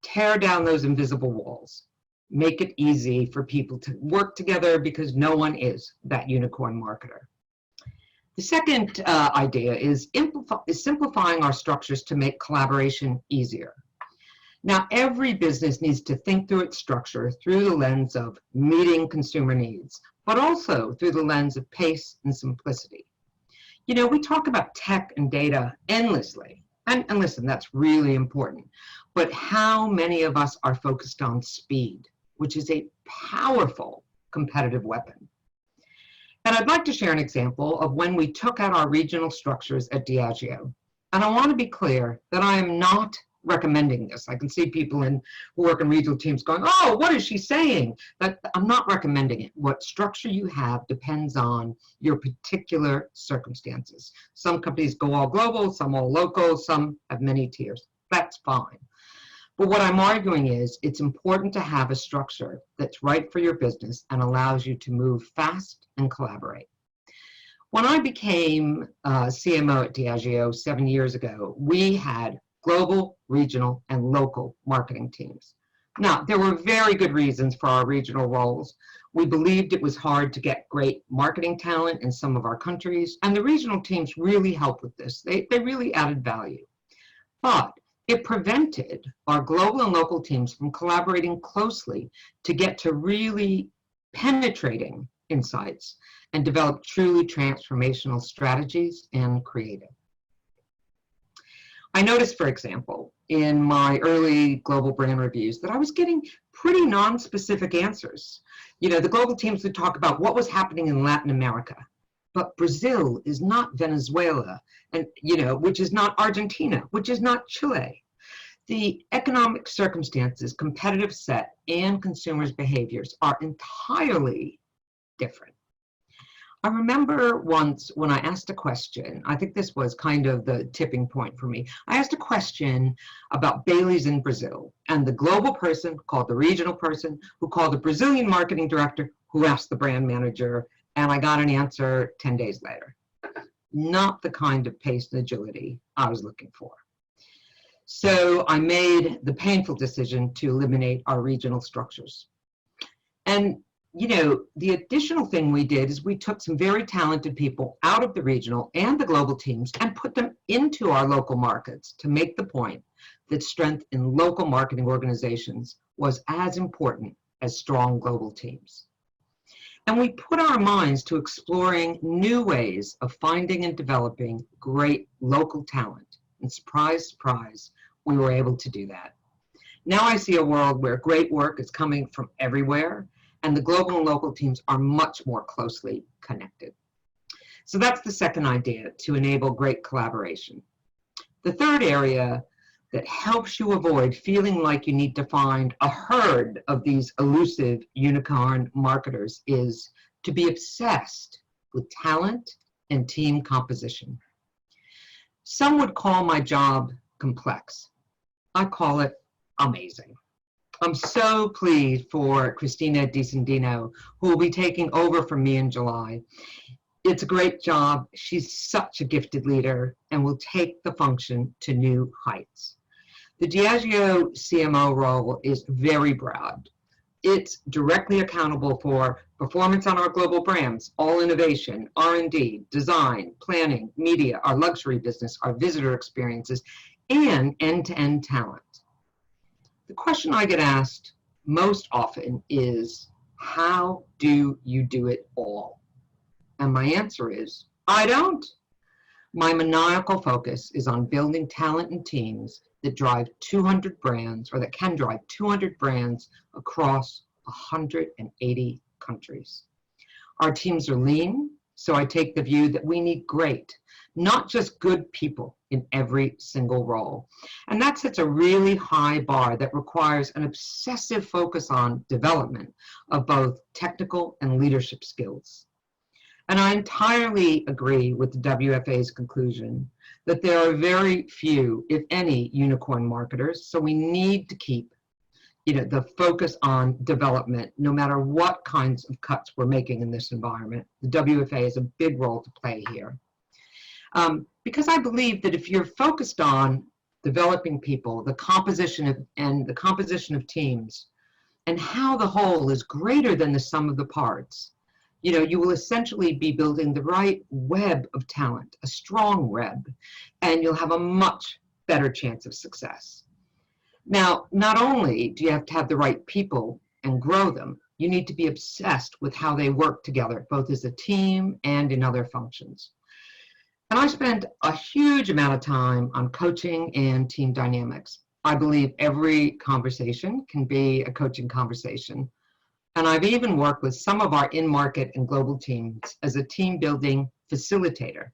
D: Tear down those invisible walls. Make it easy for people to work together because no one is that unicorn marketer. The second idea is simplifying our structures to make collaboration easier. Now, every business needs to think through its structure through the lens of meeting consumer needs, but also through the lens of pace and simplicity. You know, we talk about tech and data endlessly, and listen, that's really important, but how many of us are focused on speed, which is a powerful competitive weapon? And I'd like to share an example of when we took out our regional structures at Diageo. And I want to be clear that I am not recommending this. I can see people who work in regional teams going, oh, what is she saying? But I'm not recommending it. What structure you have depends on your particular circumstances. Some companies go all global, some all local, some have many tiers. That's fine. But what I'm arguing is it's important to have a structure that's right for your business and allows you to move fast and collaborate. When I became CMO at Diageo 7 years ago, we had global, regional, and local marketing teams. Now, there were very good reasons for our regional roles. We believed it was hard to get great marketing talent in some of our countries, and the regional teams really helped with this. They really added value. But it prevented our global and local teams from collaborating closely to get to really penetrating insights and develop truly transformational strategies and creative. I noticed, for example, in my early global brand reviews that I was getting pretty non-specific answers. You know, the global teams would talk about what was happening in Latin America, but Brazil is not Venezuela, and which is not Argentina, which is not Chile. The economic circumstances, competitive set, and consumers' behaviors are entirely different. I remember once when I asked a question, I think this was kind of the tipping point for me. I asked a question about Bailey's in Brazil, and the global person called the regional person, who called the Brazilian marketing director, who asked the brand manager, and I got an answer 10 days later. Not the kind of pace and agility I was looking for. So I made the painful decision to eliminate our regional structures. And the additional thing we did is we took some very talented people out of the regional and the global teams and put them into our local markets to make the point that strength in local marketing organizations was as important as strong global teams. And we put our minds to exploring new ways of finding and developing great local talent. And surprise, surprise, we were able to do that. Now I see a world where great work is coming from everywhere, and the global and local teams are much more closely connected. So that's the second idea, to enable great collaboration. The third area that helps you avoid feeling like you need to find a herd of these elusive unicorn marketers is to be obsessed with talent and team composition. Some would call my job complex. I call it amazing. I'm so pleased for Christina DiSendino, who will be taking over from me in July. It's a great job. She's such a gifted leader and will take the function to new heights. The Diageo CMO role is very broad. It's directly accountable for performance on our global brands, all innovation, R&D, design, planning, media, our luxury business, our visitor experiences, and end-to-end talent. The question I get asked most often is, how do you do it all? And my answer is, I don't. My maniacal focus is on building talent and teams that drive 200 brands, or that can drive 200 brands across 180 countries. Our teams are lean, so I take the view that we need great, not just good people in every single role. And that sets a really high bar that requires an obsessive focus on development of both technical and leadership skills. And I entirely agree with the WFA's conclusion that there are very few, if any, unicorn marketers, so we need to keep the focus on development, no matter what kinds of cuts we're making in this environment. The WFA has a big role to play here. Because I believe that if you're focused on developing people, the composition of teams, and how the whole is greater than the sum of the parts, you will essentially be building the right web of talent, a strong web, and you'll have a much better chance of success. Now, not only do you have to have the right people and grow them, you need to be obsessed with how they work together, both as a team and in other functions. And I spend a huge amount of time on coaching and team dynamics. I believe every conversation can be a coaching conversation. And I've even worked with some of our in-market and global teams as a team building facilitator.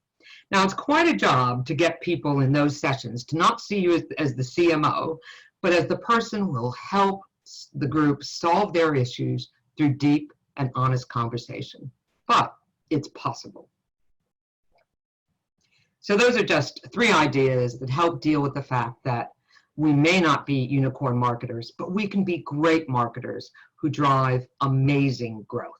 D: Now, it's quite a job to get people in those sessions to not see you as the CMO, but as the person who will help the group solve their issues through deep and honest conversation. But it's possible. So those are just 3 ideas that help deal with the fact that we may not be unicorn marketers, but we can be great marketers who drive amazing growth.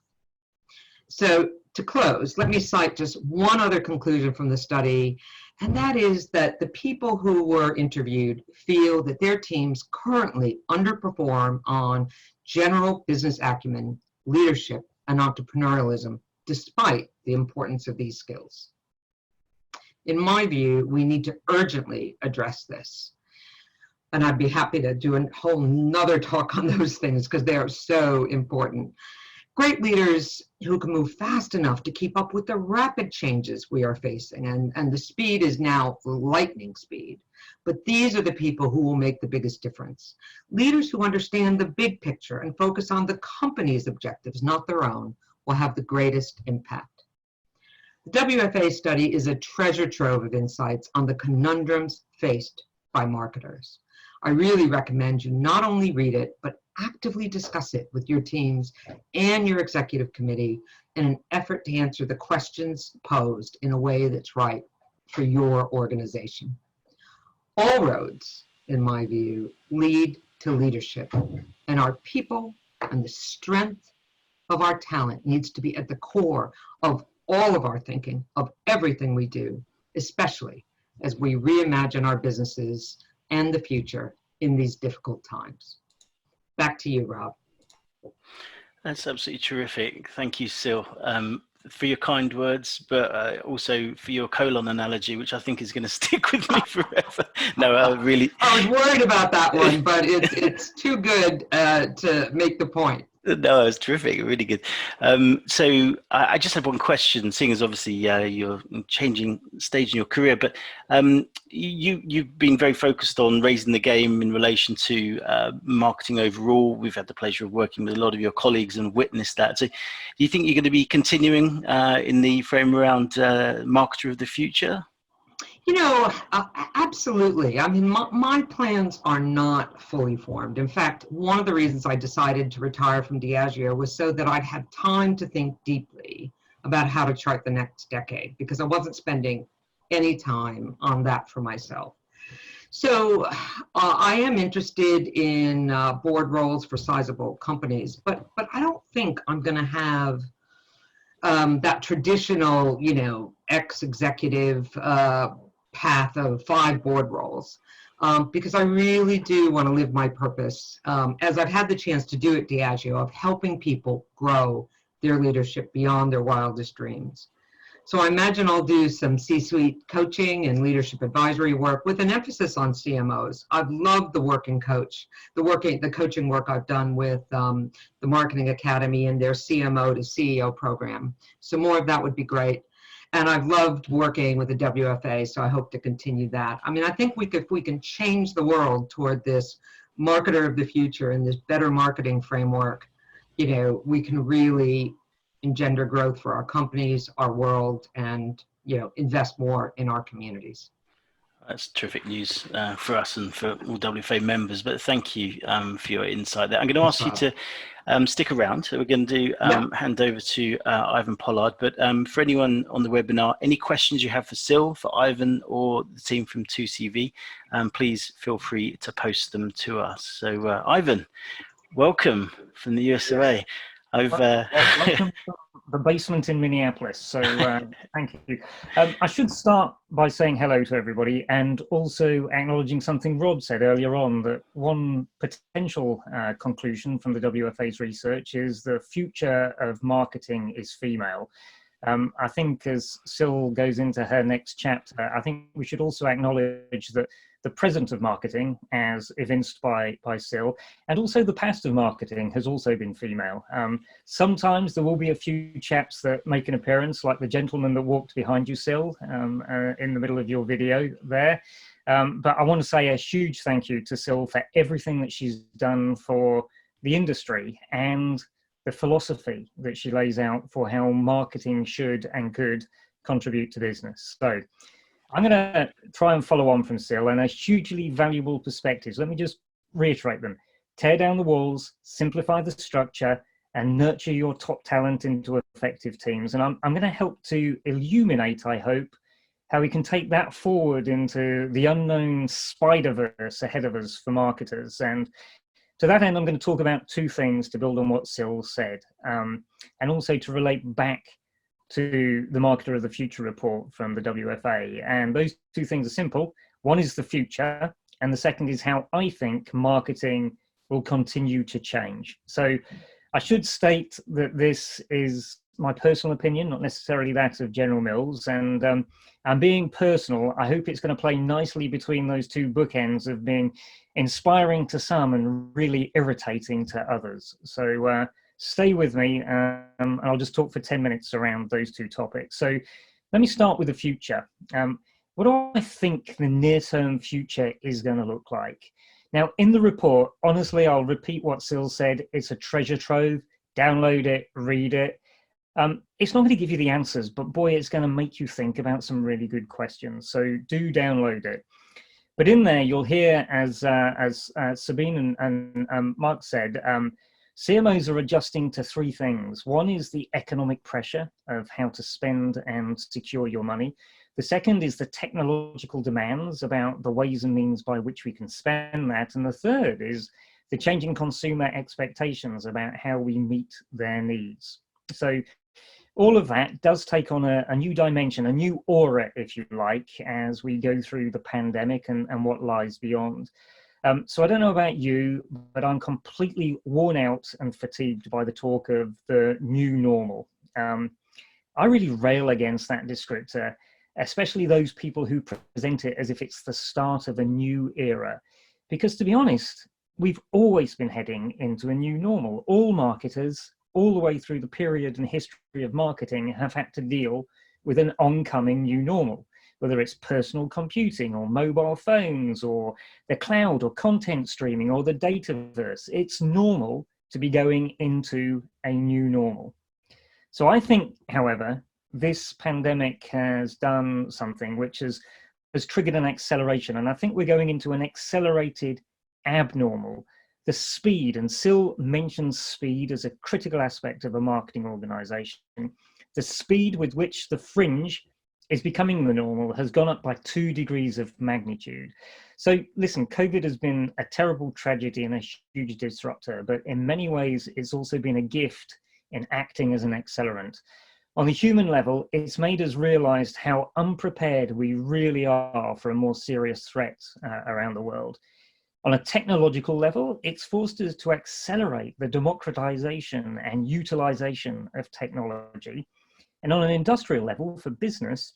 D: So to close, let me cite just one other conclusion from the study, And that is that the people who were interviewed feel that their teams currently underperform on general business acumen, leadership, and entrepreneurialism, despite the importance of these skills. In my view, we need to urgently address this. And I'd be happy to do a whole nother talk on those things because they are so important. Great leaders who can move fast enough to keep up with the rapid changes we are facing, and the speed is now lightning speed. But these are the people who will make the biggest difference. Leaders who understand the big picture and focus on the company's objectives, not their own, will have the greatest impact. The WFA study is a treasure trove of insights on the conundrums faced by marketers. I really recommend you not only read it, but actively discuss it with your teams and your executive committee in an effort to answer the questions posed in a way that's right for your organization. All roads, in my view, lead to leadership, and our people and the strength of our talent needs to be at the core of all of our thinking, of everything we do, especially as we reimagine our businesses and the future in these difficult times. Back to you, Rob.
A: That's absolutely terrific. Thank you, Syl, for your kind words, but also for your colon analogy, which I think is going to stick with me forever. No, really.
D: I was worried about that one, but it's too good to make the point.
A: No, it's terrific, really good. So I just have one question, seeing as obviously you're changing stage in your career, but you've been very focused on raising the game in relation to marketing overall. We've had the pleasure of working with a lot of your colleagues and witnessed that. So do you think you're going to be continuing in the frame around marketer of the future?
D: You know, absolutely. I mean, my plans are not fully formed. In fact, one of the reasons I decided to retire from Diageo was so that I'd have time to think deeply about how to chart the next decade, because I wasn't spending any time on that for myself. So I am interested in board roles for sizable companies, but I don't think I'm going to have that traditional, you know, ex-executive path of 5 board roles, because I really do want to live my purpose, as I've had the chance to do at Diageo, of helping people grow their leadership beyond their wildest dreams. So I imagine I'll do some C-suite coaching and leadership advisory work with an emphasis on CMOs. I've loved the coaching work I've done with the Marketing Academy and their CMO to CEO program. So more of that would be great. And I've loved working with the WFA, so I hope to continue that. I mean, I think if we can change the world toward this marketer of the future and this better marketing framework, you know, we can really engender growth for our companies, our world, and, you know, invest more in our communities.
A: That's terrific news for us and for all WFA members, but thank you for your insight there. I'm going to ask you to stick around. So we're going to do hand over to Ivan Pollard, but for anyone on the webinar, any questions you have for Syl, for Ivan, or the team from 2CV, please feel free to post them to us. So Ivan, welcome from the USA.
E: Welcome to the basement in Minneapolis. So thank you. I should start by saying hello to everybody and also acknowledging something Rob said earlier on, that one potential conclusion from the WFA's research is the future of marketing is female. I think as Syl goes into her next chapter, I think we should also acknowledge that the present of marketing, as evinced by Syl, and also the past of marketing has also been female. Sometimes there will be a few chaps that make an appearance, like the gentleman that walked behind you, Syl, in the middle of your video there. But I want to say a huge thank you to Syl for everything that she's done for the industry and the philosophy that she lays out for how marketing should and could contribute to business. So I'm going to try and follow on from Syl, and a hugely valuable perspectives. Let me just reiterate them. Tear down the walls, simplify the structure, and nurture your top talent into effective teams. And I'm going to help to illuminate, I hope, how we can take that forward into the unknown spider-verse ahead of us for marketers. And to that end, I'm going to talk about 2 things to build on what Syl said, and also to relate back to the Marketer of the Future report from the WFA. And those two things are simple. One is the future, and the second is how I think marketing will continue to change. So I should state that this is my personal opinion, not necessarily that of General Mills. And being personal, I hope it's going to play nicely between those two bookends of being inspiring to some and really irritating to others. So stay with me, and I'll just talk for 10 minutes around those two topics. So let me start with the future. What do I think the near-term future is going to look like? Now, in the report, honestly, I'll repeat what Syl said. It's a treasure trove. Download it, read it. It's not going to give you the answers, but boy, it's going to make you think about some really good questions. So do download it. But in there, you'll hear, as Sabine and Mark said, CMOs are adjusting to three things. One is the economic pressure of how to spend and secure your money. The second is the technological demands about the ways and means by which we can spend that. And the third is the changing consumer expectations about how we meet their needs. So all of that does take on a new dimension, a new aura, if you like, as we go through the pandemic and what lies beyond. So I don't know about you, but I'm completely worn out and fatigued by the talk of the new normal. I really rail against that descriptor, especially those people who present it as if it's the start of a new era. Because to be honest, we've always been heading into a new normal. All marketers, all the way through the period and history of marketing, have had to deal with an oncoming new normal, whether it's personal computing or mobile phones or the cloud or content streaming or the dataverse. It's normal to be going into a new normal. So I think, however, this pandemic has done something which has triggered an acceleration. And I think we're going into an accelerated abnormal. The speed, and Syl mentions speed as a critical aspect of a marketing organization. The speed with which the fringe is becoming the normal has gone up by 2 degrees of magnitude. So listen, COVID has been a terrible tragedy and a huge disruptor, but in many ways, it's also been a gift in acting as an accelerant. On the human level, it's made us realize how unprepared we really are for a more serious threat around the world. On a technological level, it's forced us to accelerate the democratization and utilization of technology. And on an industrial level, for business,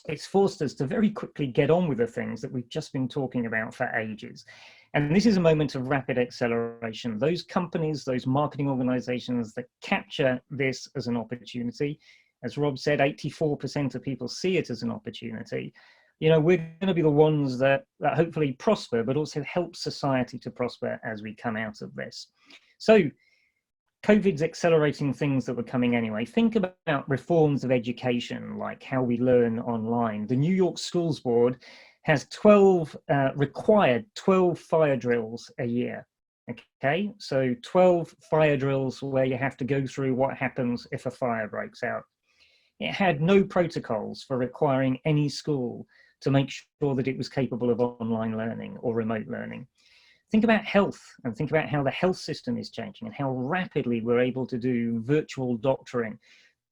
E: it's forced us to very quickly get on with the things that we've just been talking about for ages. And this is a moment of rapid acceleration. Those companies, those marketing organizations that capture this as an opportunity, as Rob said, 84% of people see it as an opportunity. You know, we're going to be the ones that hopefully prosper, but also help society to prosper as we come out of this. So COVID's accelerating things that were coming anyway. Think about reforms of education, like how we learn online. The New York Schools Board has required 12 fire drills a year. Okay, so 12 fire drills where you have to go through what happens if a fire breaks out. It had no protocols for requiring any school to make sure that it was capable of online learning or remote learning. Think about health and think about how the health system is changing and how rapidly we're able to do virtual doctoring,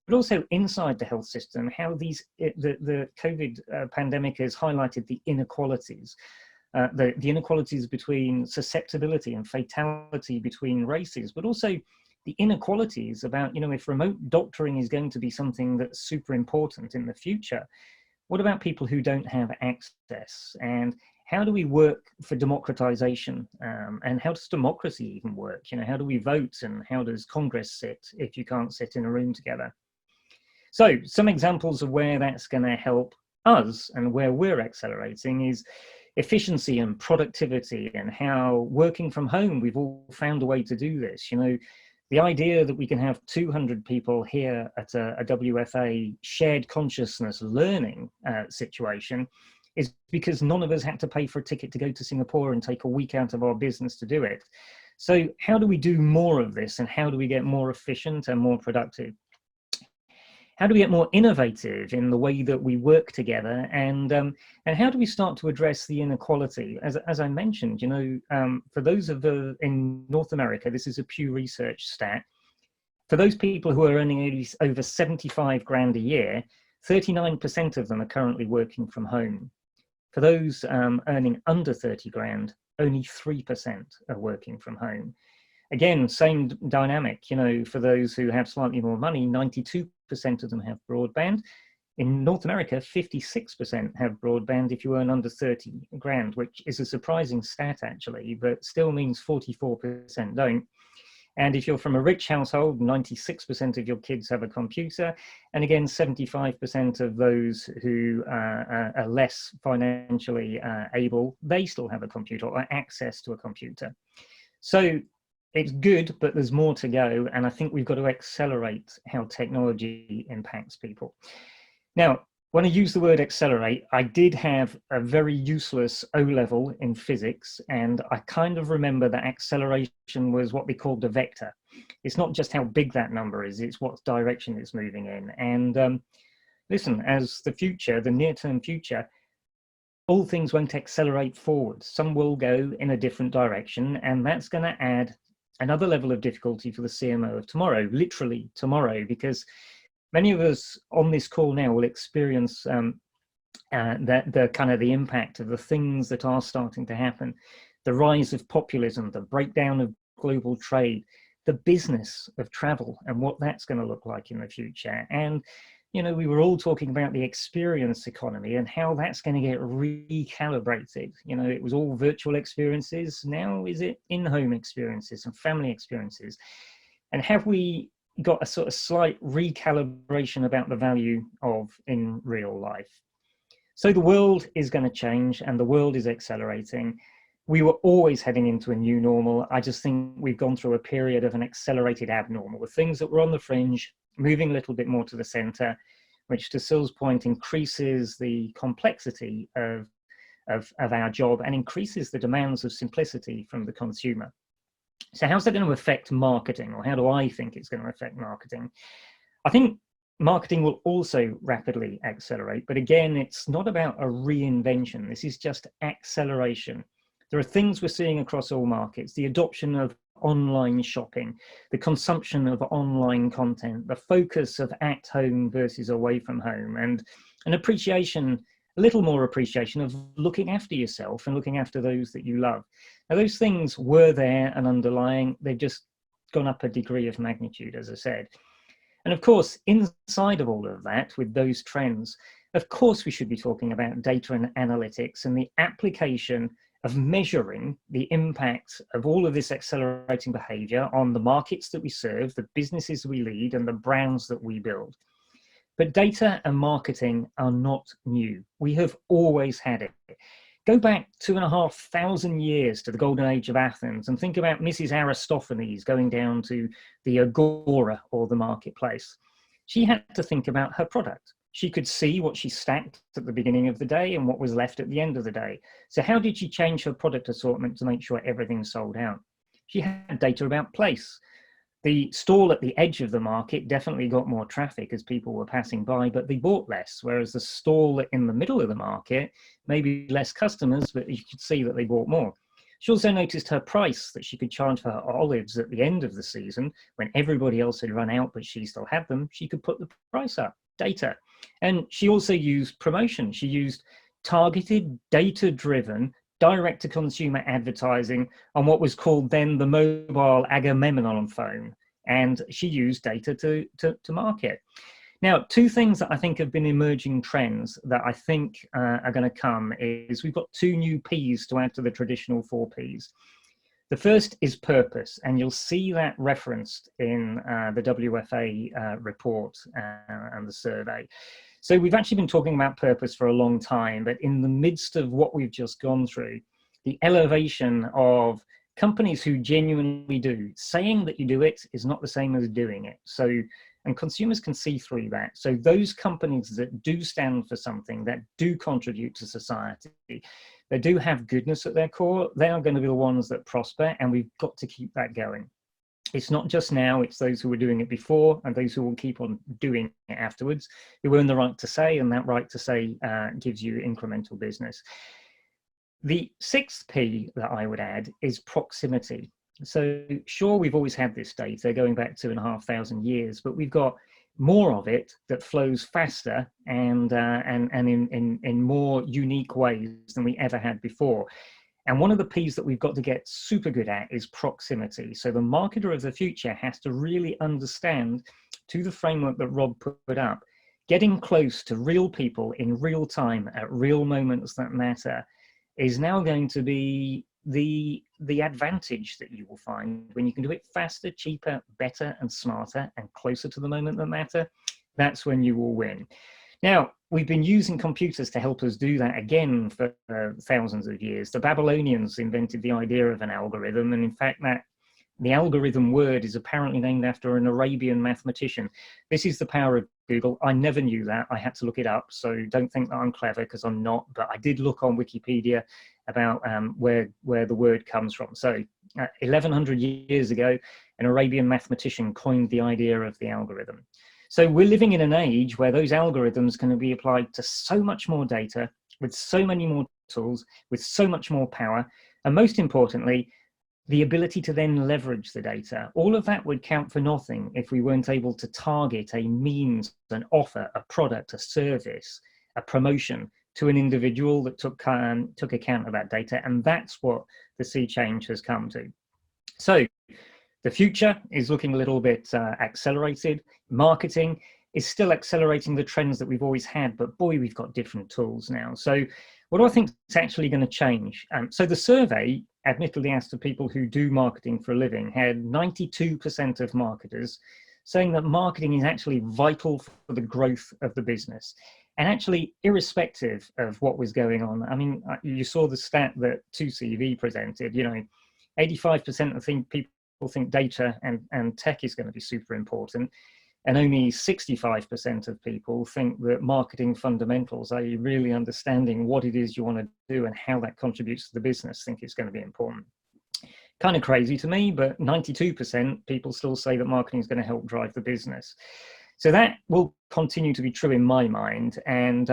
E: but also inside the health system, how the COVID pandemic has highlighted the inequalities, the inequalities between susceptibility and fatality between races, but also the inequalities about, you know, if remote doctoring is going to be something that's super important in the future, what about people who don't have access? And how do we work for democratization? And how does democracy even work? You know, how do we vote and how does Congress sit if you can't sit in a room together? So some examples of where that's going to help us and where we're accelerating is efficiency and productivity, and how working from home, we've all found a way to do this. You know, the idea that we can have 200 people here at a WFA shared consciousness learning situation is because none of us had to pay for a ticket to go to Singapore and take a week out of our business to do it. So how do we do more of this, and how do we get more efficient and more productive? How do we get more innovative in the way that we work together, and how do we start to address the inequality? As I mentioned, you know, for those of in North America, this is a Pew Research stat. For those people who are earning over 75 grand a year, 39% of them are currently working from home. For those earning under 30 grand, only 3% are working from home. Again, same dynamic, you know, for those who have slightly more money, 92% of them have broadband. In North America, 56% have broadband if you earn under 30 grand, which is a surprising stat actually, but still means 44% don't. And if you're from a rich household, 96% of your kids have a computer. And again, 75% of those who are less financially able, they still have a computer or access to a computer. So it's good, but there's more to go. And I think we've got to accelerate how technology impacts people. Now, when I use the word accelerate, I did have a very useless O-level in physics, and I kind of remember that acceleration was what we called a vector. It's not just how big that number is, it's what direction it's moving in. And listen, as the future, the near-term future, all things won't accelerate forward. Some will go in a different direction, and that's going to add another level of difficulty for the CMO of tomorrow, literally tomorrow, because many of us on this call now will experience the impact of the things that are starting to happen, the rise of populism, the breakdown of global trade, the business of travel and what that's going to look like in the future. And, you know, we were all talking about the experience economy and how that's going to get recalibrated. You know, it was all virtual experiences. Now is it in-home experiences and family experiences? And have we got a sort of slight recalibration about the value of in real life? So the world is going to change and the world is accelerating. We were always heading into a new normal. I just think we've gone through a period of an accelerated abnormal, with things that were on the fringe moving a little bit more to the center, which to Syl's point increases the complexity of our job and increases the demands of simplicity from the consumer. So how's that going to affect marketing, or how do I think it's going to affect marketing? I think marketing will also rapidly accelerate, but again, it's not about a reinvention. This is just acceleration. There are things we're seeing across all markets: the adoption of online shopping, the consumption of online content, the focus of at home versus away from home, and an appreciation, a little more appreciation of looking after yourself and looking after those that you love. Now, those things were there and underlying, they've just gone up a degree of magnitude, as I said. And of course, inside of all of that, with those trends, of course, we should be talking about data and analytics and the application of measuring the impact of all of this accelerating behavior on the markets that we serve, the businesses we lead, and the brands that we build. But data and marketing are not new. We have always had it. Go back 2,500 years to the golden age of Athens and think about Mrs. Aristophanes going down to the agora, or the marketplace. She had to think about her product. She could see what she stacked at the beginning of the day and what was left at the end of the day. So how did she change her product assortment to make sure everything sold out? She had data about place. The stall at the edge of the market definitely got more traffic as people were passing by, but they bought less, whereas the stall in the middle of the market, maybe less customers, but you could see that they bought more. She also noticed her price, that she could charge for her olives at the end of the season when everybody else had run out, but she still had them. She could put the price up, data. And she also used promotion. She used targeted, data-driven, direct-to-consumer advertising on what was called then the mobile Agamemnon phone, and she used data to market. Now, two things that I think have been emerging trends that I think are going to come is we've got two new P's to add to the traditional 4 P's. The first is purpose, and you'll see that referenced in the WFA report and the survey. So we've actually been talking about purpose for a long time, but in the midst of what we've just gone through, the elevation of companies who genuinely do, saying that you do it is not the same as doing it. So, and consumers can see through that. So those companies that do stand for something, that do contribute to society, they do have goodness at their core, they are going to be the ones that prosper, and we've got to keep that going. It's not just now, it's those who were doing it before and those who will keep on doing it afterwards who earn the right to say, and that right to say gives you incremental business. The 6th P that I would add is proximity. So sure, we've always had this data going back 2,500 years, but we've got more of it that flows faster and in more unique ways than we ever had before. And one of the P's that we've got to get super good at is proximity. So the marketer of the future has to really understand, to the framework that Rob put up, getting close to real people in real time at real moments that matter is now going to be the advantage that you will find when you can do it faster, cheaper, better and smarter and closer to the moment that matter. That's when you will win. Now, we've been using computers to help us do that again for thousands of years. The Babylonians invented the idea of an algorithm, and in fact the algorithm word is apparently named after an Arabian mathematician. This is the power of Google. I never knew that. I had to look it up, so don't think that I'm clever, because I'm not, but I did look on Wikipedia about where the word comes from. So 1100 years ago, an Arabian mathematician coined the idea of the algorithm. So we're living in an age where those algorithms can be applied to so much more data, with so many more tools, with so much more power, and most importantly, the ability to then leverage the data. All of that would count for nothing if we weren't able to target a means, an offer, a product, a service, a promotion to an individual that took account of that data. And that's what the sea change has come to. So the future is looking a little bit accelerated. Marketing is still accelerating the trends that we've always had, but boy, we've got different tools now. So what do I think is actually going to change? So the survey, admittedly asked to people who do marketing for a living, had 92% of marketers saying that marketing is actually vital for the growth of the business. And actually, irrespective of what was going on, I mean, you saw the stat that 2CV presented, 85% of people think data and tech is going to be super important. And only 65% of people think that marketing fundamentals, i.e. really understanding what it is you want to do and how that contributes to the business, think it's going to be important. Kind of crazy to me, but 92% people still say that marketing is going to help drive the business. So that will continue to be true in my mind. And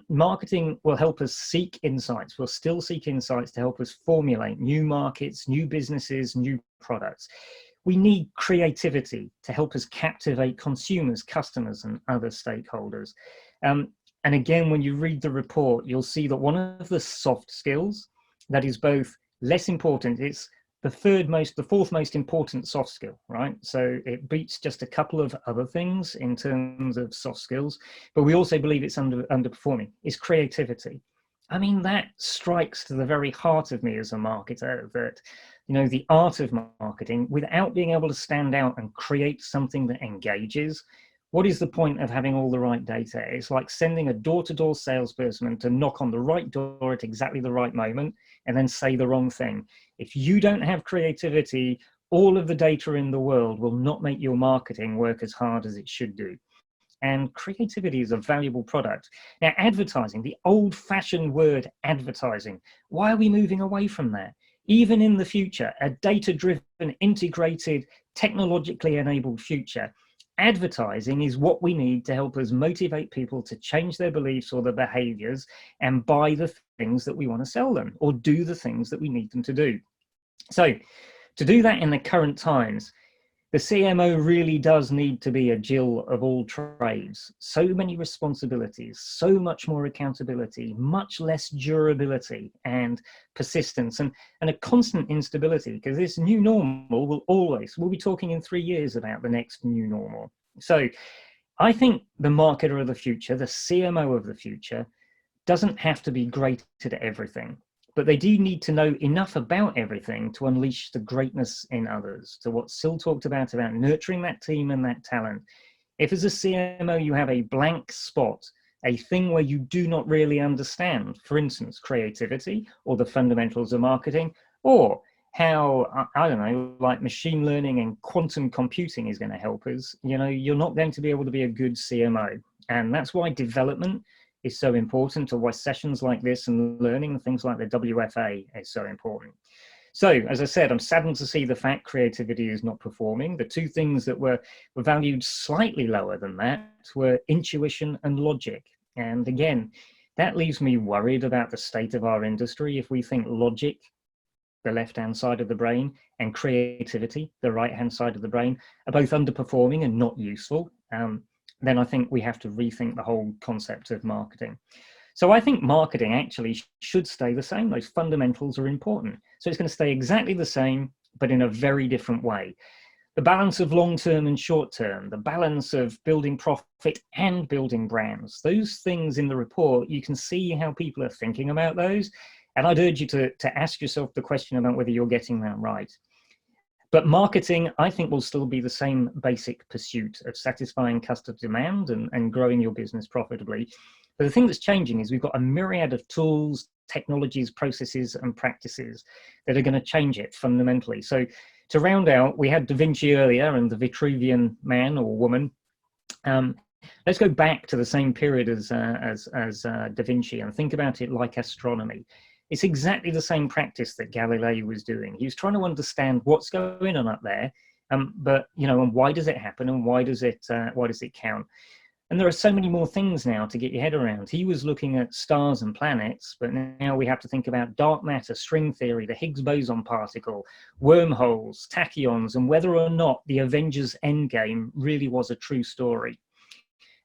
E: marketing will help us seek insights. We'll still seek insights to help us formulate new markets, new businesses, new products. We need creativity to help us captivate consumers, customers, and other stakeholders. And again, when you read the report, you'll see that one of the soft skills that is both less important, it's the fourth most important soft skill, right? So it beats just a couple of other things in terms of soft skills, but we also believe it's underperforming, is creativity. I mean, that strikes to the very heart of me as a marketer, that, the art of marketing, without being able to stand out and create something that engages, what is the point of having all the right data? It's like sending a door-to-door salesperson to knock on the right door at exactly the right moment and then say the wrong thing. If you don't have creativity, all of the data in the world will not make your marketing work as hard as it should do. And creativity is a valuable product. Now, advertising, the old-fashioned word advertising, why are we moving away from that? Even in the future, a data-driven, integrated, technologically enabled future, advertising is what we need to help us motivate people to change their beliefs or their behaviors and buy the things that we want to sell them, or do the things that we need them to do. So to do that in the current times, the CMO really does need to be a Jill of all trades. So many responsibilities, so much more accountability, much less durability and persistence, and a constant instability, because this new normal we'll be talking in 3 years about the next new normal. So I think the marketer of the future, the CMO of the future, doesn't have to be great at everything, but they do need to know enough about everything to unleash the greatness in others, to what Syl talked about nurturing that team and that talent. If as a CMO you have a blank spot, a thing where you do not really understand, for instance, creativity or the fundamentals of marketing, or how, I don't know, like machine learning and quantum computing is going to help us, you're not going to be able to be a good CMO. And that's why development is so important, or why sessions like this and learning and things like the WFA is so important. So, as I said, I'm saddened to see the fact creativity is not performing. The two things that were valued slightly lower than that were intuition and logic. And again, that leaves me worried about the state of our industry. If we think logic the left-hand side of the brain, and creativity, the right-hand side of the brain, are both underperforming and not useful, then I think we have to rethink the whole concept of marketing. So I think marketing actually should stay the same. Those fundamentals are important. So it's going to stay exactly the same, but in a very different way. The balance of long-term and short-term, the balance of building profit and building brands, those things in the report, you can see how people are thinking about those. And I'd urge you to ask yourself the question about whether you're getting that right. But marketing, I think, will still be the same basic pursuit of satisfying customer demand and growing your business profitably. But the thing that's changing is we've got a myriad of tools, technologies, processes, and practices that are going to change it fundamentally. So to round out, we had Da Vinci earlier and the Vitruvian man or woman. Let's go back to the same period as Da Vinci and think about it like astronomy. It's exactly the same practice that Galileo was doing. He was trying to understand what's going on up there, but and why does it happen and why does it count? And there are so many more things now to get your head around. He was looking at stars and planets, but now we have to think about dark matter, string theory, the Higgs boson particle, wormholes, tachyons, and whether or not the Avengers Endgame really was a true story.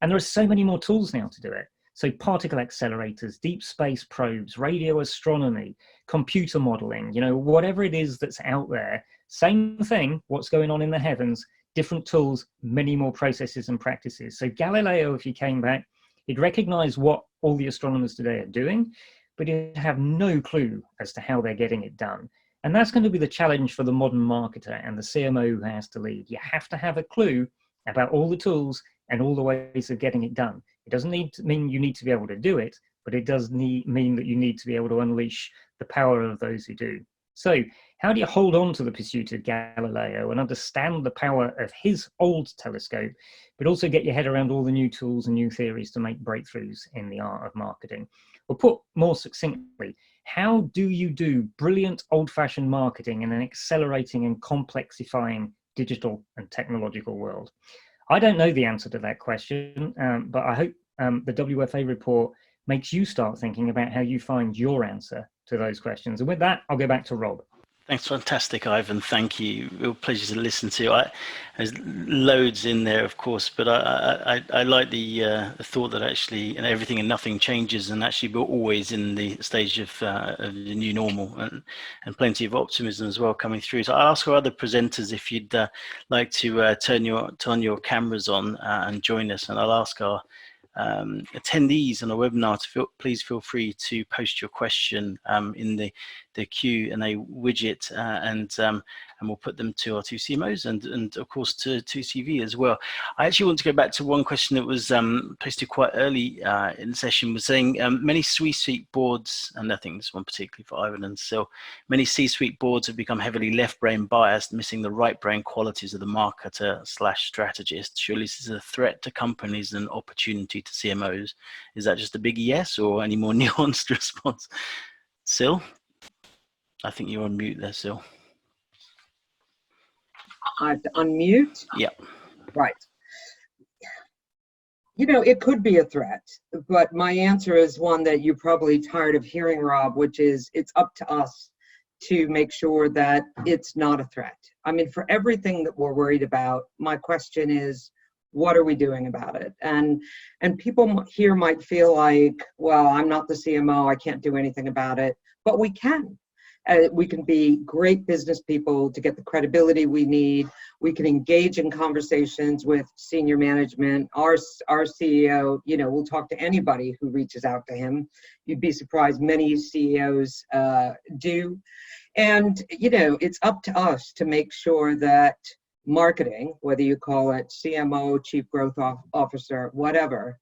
E: And there are so many more tools now to do it. So particle accelerators, deep space probes, radio astronomy, computer modeling, whatever it is that's out there, same thing, what's going on in the heavens, different tools, many more processes and practices. So Galileo, if he came back, he'd recognize what all the astronomers today are doing, but he'd have no clue as to how they're getting it done. And that's going to be the challenge for the modern marketer and the CMO who has to lead. You have to have a clue about all the tools and all the ways of getting it done. It doesn't mean you need to be able to do it, but it does mean that you need to be able to unleash the power of those who do. So how do you hold on to the pursuit of Galileo and understand the power of his old telescope, but also get your head around all the new tools and new theories to make breakthroughs in the art of marketing? Or put more succinctly, how do you do brilliant old-fashioned marketing in an accelerating and complexifying digital and technological world? I don't know the answer to that question, but I hope the WFA report makes you start thinking about how you find your answer to those questions. And with that, I'll go back to Rob.
A: Thanks, fantastic, Ivan. Thank you. Real pleasure to listen to. There's loads in there, of course, but I like the thought that actually everything and nothing changes, and actually we're always in the stage of the new normal, and plenty of optimism as well coming through. So I'll ask our other presenters if you'd like to turn your cameras on and join us, and I'll ask our attendees on a webinar to please feel free to post your question in the Q&A widget, and we'll put them to our two CMOs and of course to 2CV as well. I actually want to go back to one question that was posted quite early in the session, was saying many C-suite boards, and I think this one particularly for Ivan and Syl, many C-suite boards have become heavily left brain biased, missing the right brain qualities of the marketer/strategist. Surely this is a threat to companies and opportunity to CMOs. Is that just a big yes, or any more nuanced response? Syl? I think you're on mute there, Syl.
D: I have to unmute?
A: Yeah.
D: Right. It could be a threat, but my answer is one that you're probably tired of hearing, Rob, which is it's up to us to make sure that it's not a threat. I mean, for everything that we're worried about, my question is, what are we doing about it? And people here might feel like, well, I'm not the CMO, I can't do anything about it, but we can. We can be great business people to get the credibility we need. We can engage in conversations with senior management. Our CEO, will talk to anybody who reaches out to him. You'd be surprised many CEOs do. And, it's up to us to make sure that marketing, whether you call it CMO, Chief Growth Officer, whatever,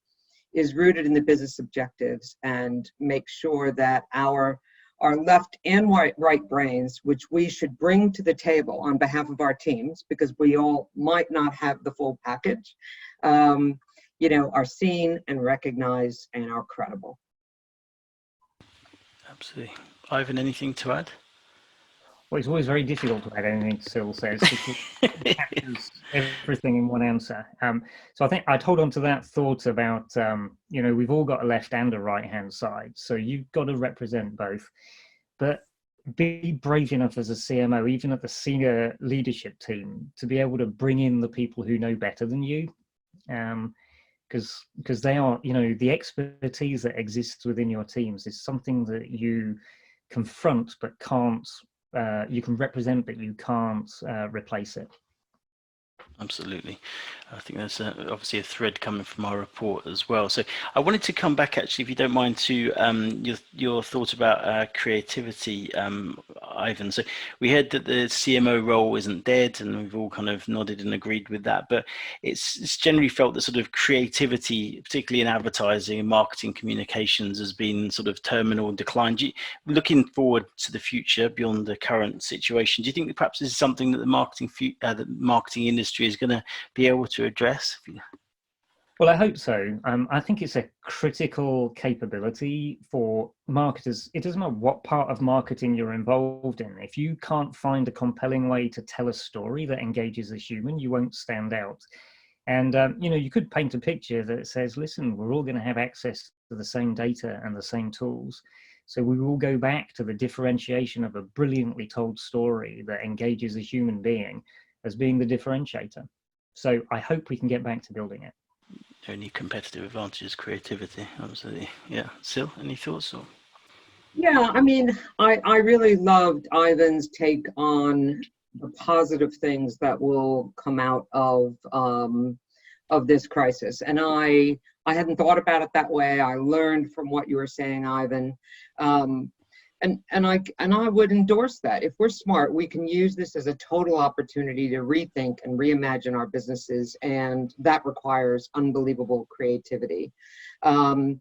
D: is rooted in the business objectives, and make sure that our left and right brains, which we should bring to the table on behalf of our teams, because we all might not have the full package, are seen and recognized and are credible.
A: Absolutely. Ivan, anything to add?
E: Well, it's always very difficult to add anything Syl says, because it captures everything in one answer. So I think I'd hold on to that thought about, we've all got a left and a right-hand side, so you've got to represent both. But be brave enough as a CMO, even at the senior leadership team, to be able to bring in the people who know better than you. Because they are, the expertise that exists within your teams is something that you confront but can't, you can represent but you can't replace it.
A: Absolutely. I think there's obviously a thread coming from our report as well. So I wanted to come back, actually, if you don't mind, to your thought about creativity, Ivan. So we heard that the CMO role isn't dead, and we've all kind of nodded and agreed with that. But it's generally felt that sort of creativity, particularly in advertising and marketing communications, has been sort of terminal decline. Looking forward to the future beyond the current situation, do you think that perhaps this is something that the marketing industry is going to be able to address?
E: Well, I hope so. I think it's a critical capability for marketers. It doesn't matter what part of marketing you're involved in. If you can't find a compelling way to tell a story that engages a human, you won't stand out. And, you could paint a picture that says, listen, we're all going to have access to the same data and the same tools. So we will go back to the differentiation of a brilliantly told story that engages a human being as being the differentiator. So I hope we can get back to building it.
A: Only competitive advantage is creativity, absolutely. Yeah. Syl, any thoughts? Or?
D: Yeah, I mean, I really loved Ivan's take on the positive things that will come out of this crisis. And I hadn't thought about it that way. I learned from what you were saying, Ivan. And I would endorse that. If we're smart, we can use this as a total opportunity to rethink and reimagine our businesses, and that requires unbelievable creativity. I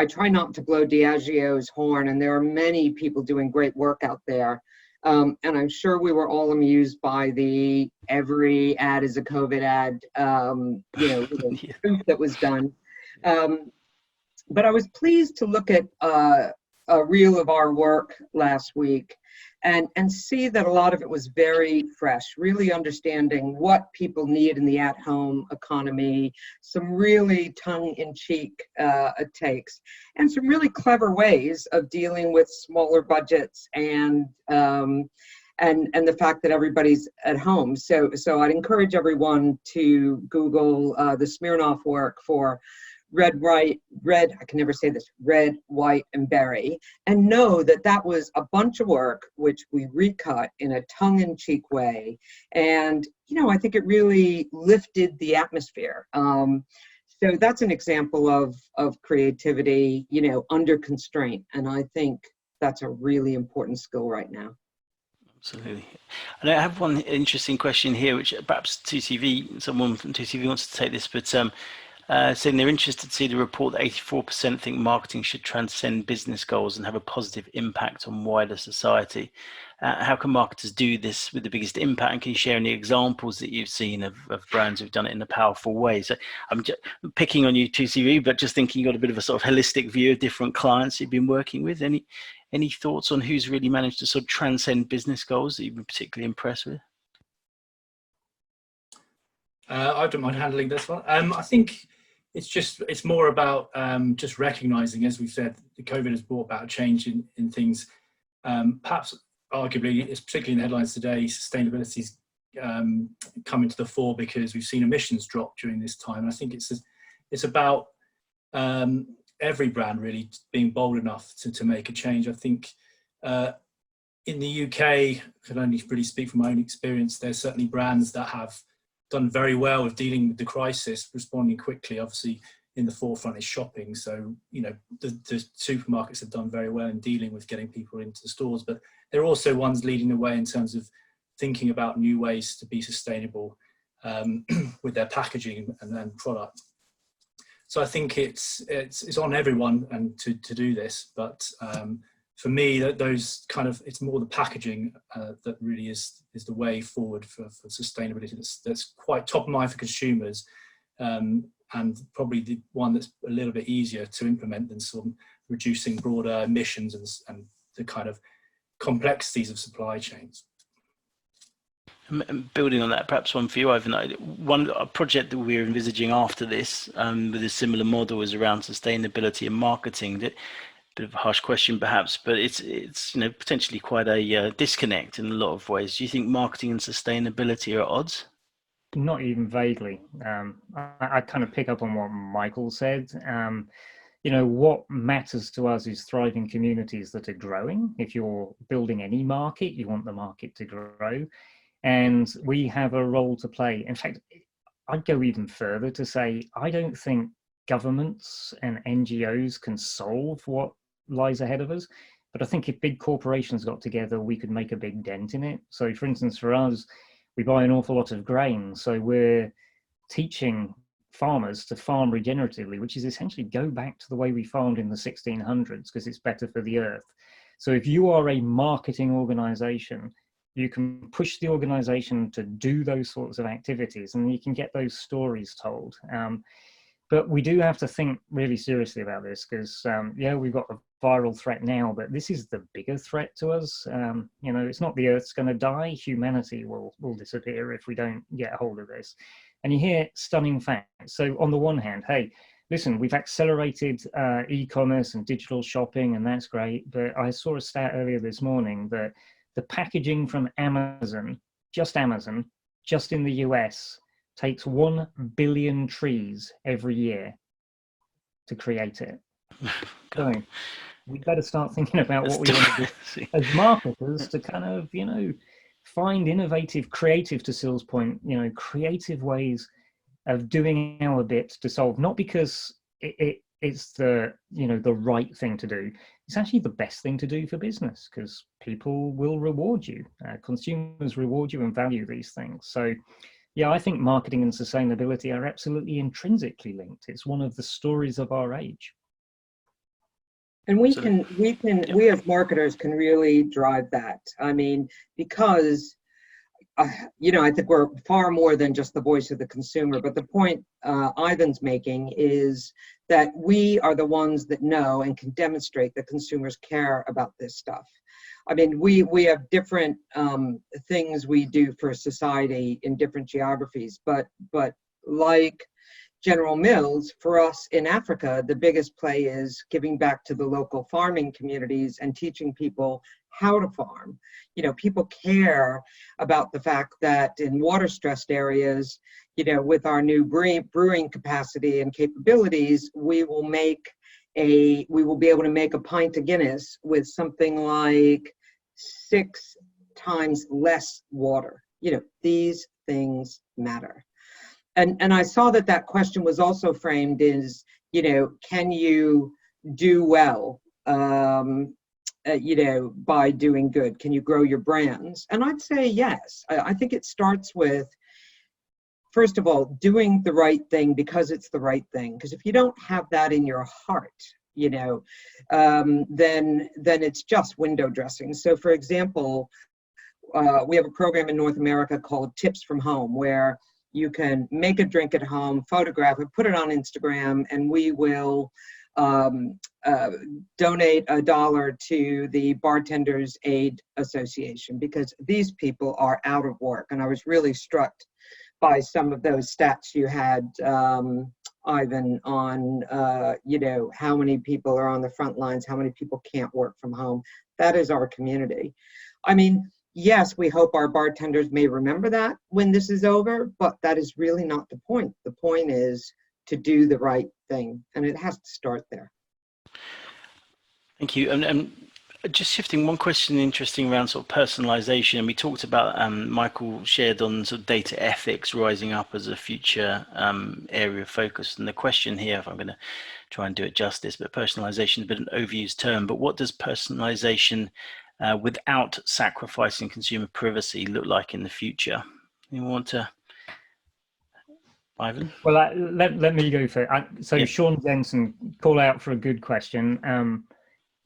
D: try not to blow Diageo's horn, and there are many people doing great work out there. And I'm sure we were all amused by the every ad is a COVID ad, that was done. But I was pleased to look at a reel of our work last week and see that a lot of it was very fresh, really understanding what people need in the at-home economy, some really tongue-in-cheek takes, and some really clever ways of dealing with smaller budgets and the fact that everybody's at home. So I'd encourage everyone to Google the Smirnoff work for red, white, and berry, and know that was a bunch of work which we recut in a tongue-in-cheek way. And, I think it really lifted the atmosphere. So that's an example of creativity, under constraint. And I think that's a really important skill right now.
A: Absolutely. And I have one interesting question here, which perhaps someone from 2TV wants to take this, but saying they're interested to see the report that 84% think marketing should transcend business goals and have a positive impact on wider society. How can marketers do this with the biggest impact? And can you share any examples that you've seen of brands who've done it in a powerful way? So I'm just picking on you, 2CV, but just thinking you've got a bit of a sort of holistic view of different clients you've been working with. Any thoughts on who's really managed to sort of transcend business goals that you've been particularly impressed with?
C: I don't mind handling this one. I think it's more about just recognizing, as we've said, the COVID has brought about a change in things. Perhaps arguably, it's particularly in the headlines today, sustainability's coming to the fore because we've seen emissions drop during this time. And I think it's about every brand really being bold enough to make a change. I think in the UK, I can only really speak from my own experience, there's certainly brands that have done very well with dealing with the crisis, responding quickly. Obviously, in the forefront is shopping. So, the supermarkets have done very well in dealing with getting people into the stores, but they're also ones leading the way in terms of thinking about new ways to be sustainable with their packaging and product. So I think it's on everyone and to do this, but for me, it's more the packaging that really is the way forward for sustainability. That's quite top of mind for consumers, and probably the one that's a little bit easier to implement than some reducing broader emissions and the kind of complexities of supply chains.
A: And building on that, perhaps one for you, Ivan. A project that we're envisaging after this, with a similar model, is around sustainability and marketing. That bit of a harsh question, perhaps, but it's potentially quite a disconnect in a lot of ways. Do you think marketing and sustainability are at odds?
E: Not even vaguely. I kind of pick up on what Michael said. What matters to us is thriving communities that are growing. If you're building any market, you want the market to grow. And we have a role to play. In fact, I'd go even further to say, I don't think governments and NGOs can solve what lies ahead of us. But I think if big corporations got together, we could make a big dent in it. So for instance, for us, we buy an awful lot of grain. So we're teaching farmers to farm regeneratively, which is essentially go back to the way we farmed in the 1600s because it's better for the earth. So if you are a marketing organization, you can push the organization to do those sorts of activities and you can get those stories told. But we do have to think really seriously about this because, we've got a viral threat now, but this is the bigger threat to us. It's not the Earth's going to die. Humanity will disappear if we don't get hold of this. And you hear stunning facts. So on the one hand, hey, listen, we've accelerated e-commerce and digital shopping, and that's great. But I saw a stat earlier this morning that the packaging from Amazon, just in the US, takes 1 billion trees every year to create it. So we better start thinking about what we want to do as marketers to kind of, find innovative, creative, to Syl's point, creative ways of doing our bit to solve, not because it's the right thing to do. It's actually the best thing to do for business because people will reward you. Consumers reward you and value these things. So yeah, I think marketing and sustainability are absolutely intrinsically linked. It's one of the stories of our age.
D: And we as marketers can really drive that. I mean, because, I think we're far more than just the voice of the consumer, but the point Ivan's making is that we are the ones that know and can demonstrate that consumers care about this stuff. I mean, we have different things we do for society in different geographies, but like General Mills, for us in Africa, the biggest play is giving back to the local farming communities and teaching people how to farm. People care about the fact that in water-stressed areas, with our new brewing capacity and capabilities, we will be able to make a pint of Guinness with something like 6 times less water. These things matter. And I saw that question was also framed as, can you do well, by doing good? Can you grow your brands? And I'd say yes. I think it starts with, first of all, doing the right thing because it's the right thing. Because if you don't have that in your heart, then it's just window dressing. So for example, we have a program in North America called Tips from Home, where you can make a drink at home, photograph it, put it on Instagram, and we will donate $1 to the Bartenders Aid Association because these people are out of work. And I was really struck by some of those stats you had, Ivan, on how many people are on the front lines, how many people can't work from home. That is our community. I mean, yes, we hope our bartenders may remember that when this is over, but that is really not the point. The point is to do the right thing, and it has to start there.
A: Thank you. And just shifting one question, interesting around sort of personalization. And we talked about, Michael shared on sort of data ethics rising up as a future area of focus. And the question here, if I'm going to try and do it justice, but personalization is a bit an overused term, but what does personalization without sacrificing consumer privacy look like in the future? You want to, Ivan?
E: Well, let me go for it. So
A: Yep.
E: Sean Jensen, call out for a good question.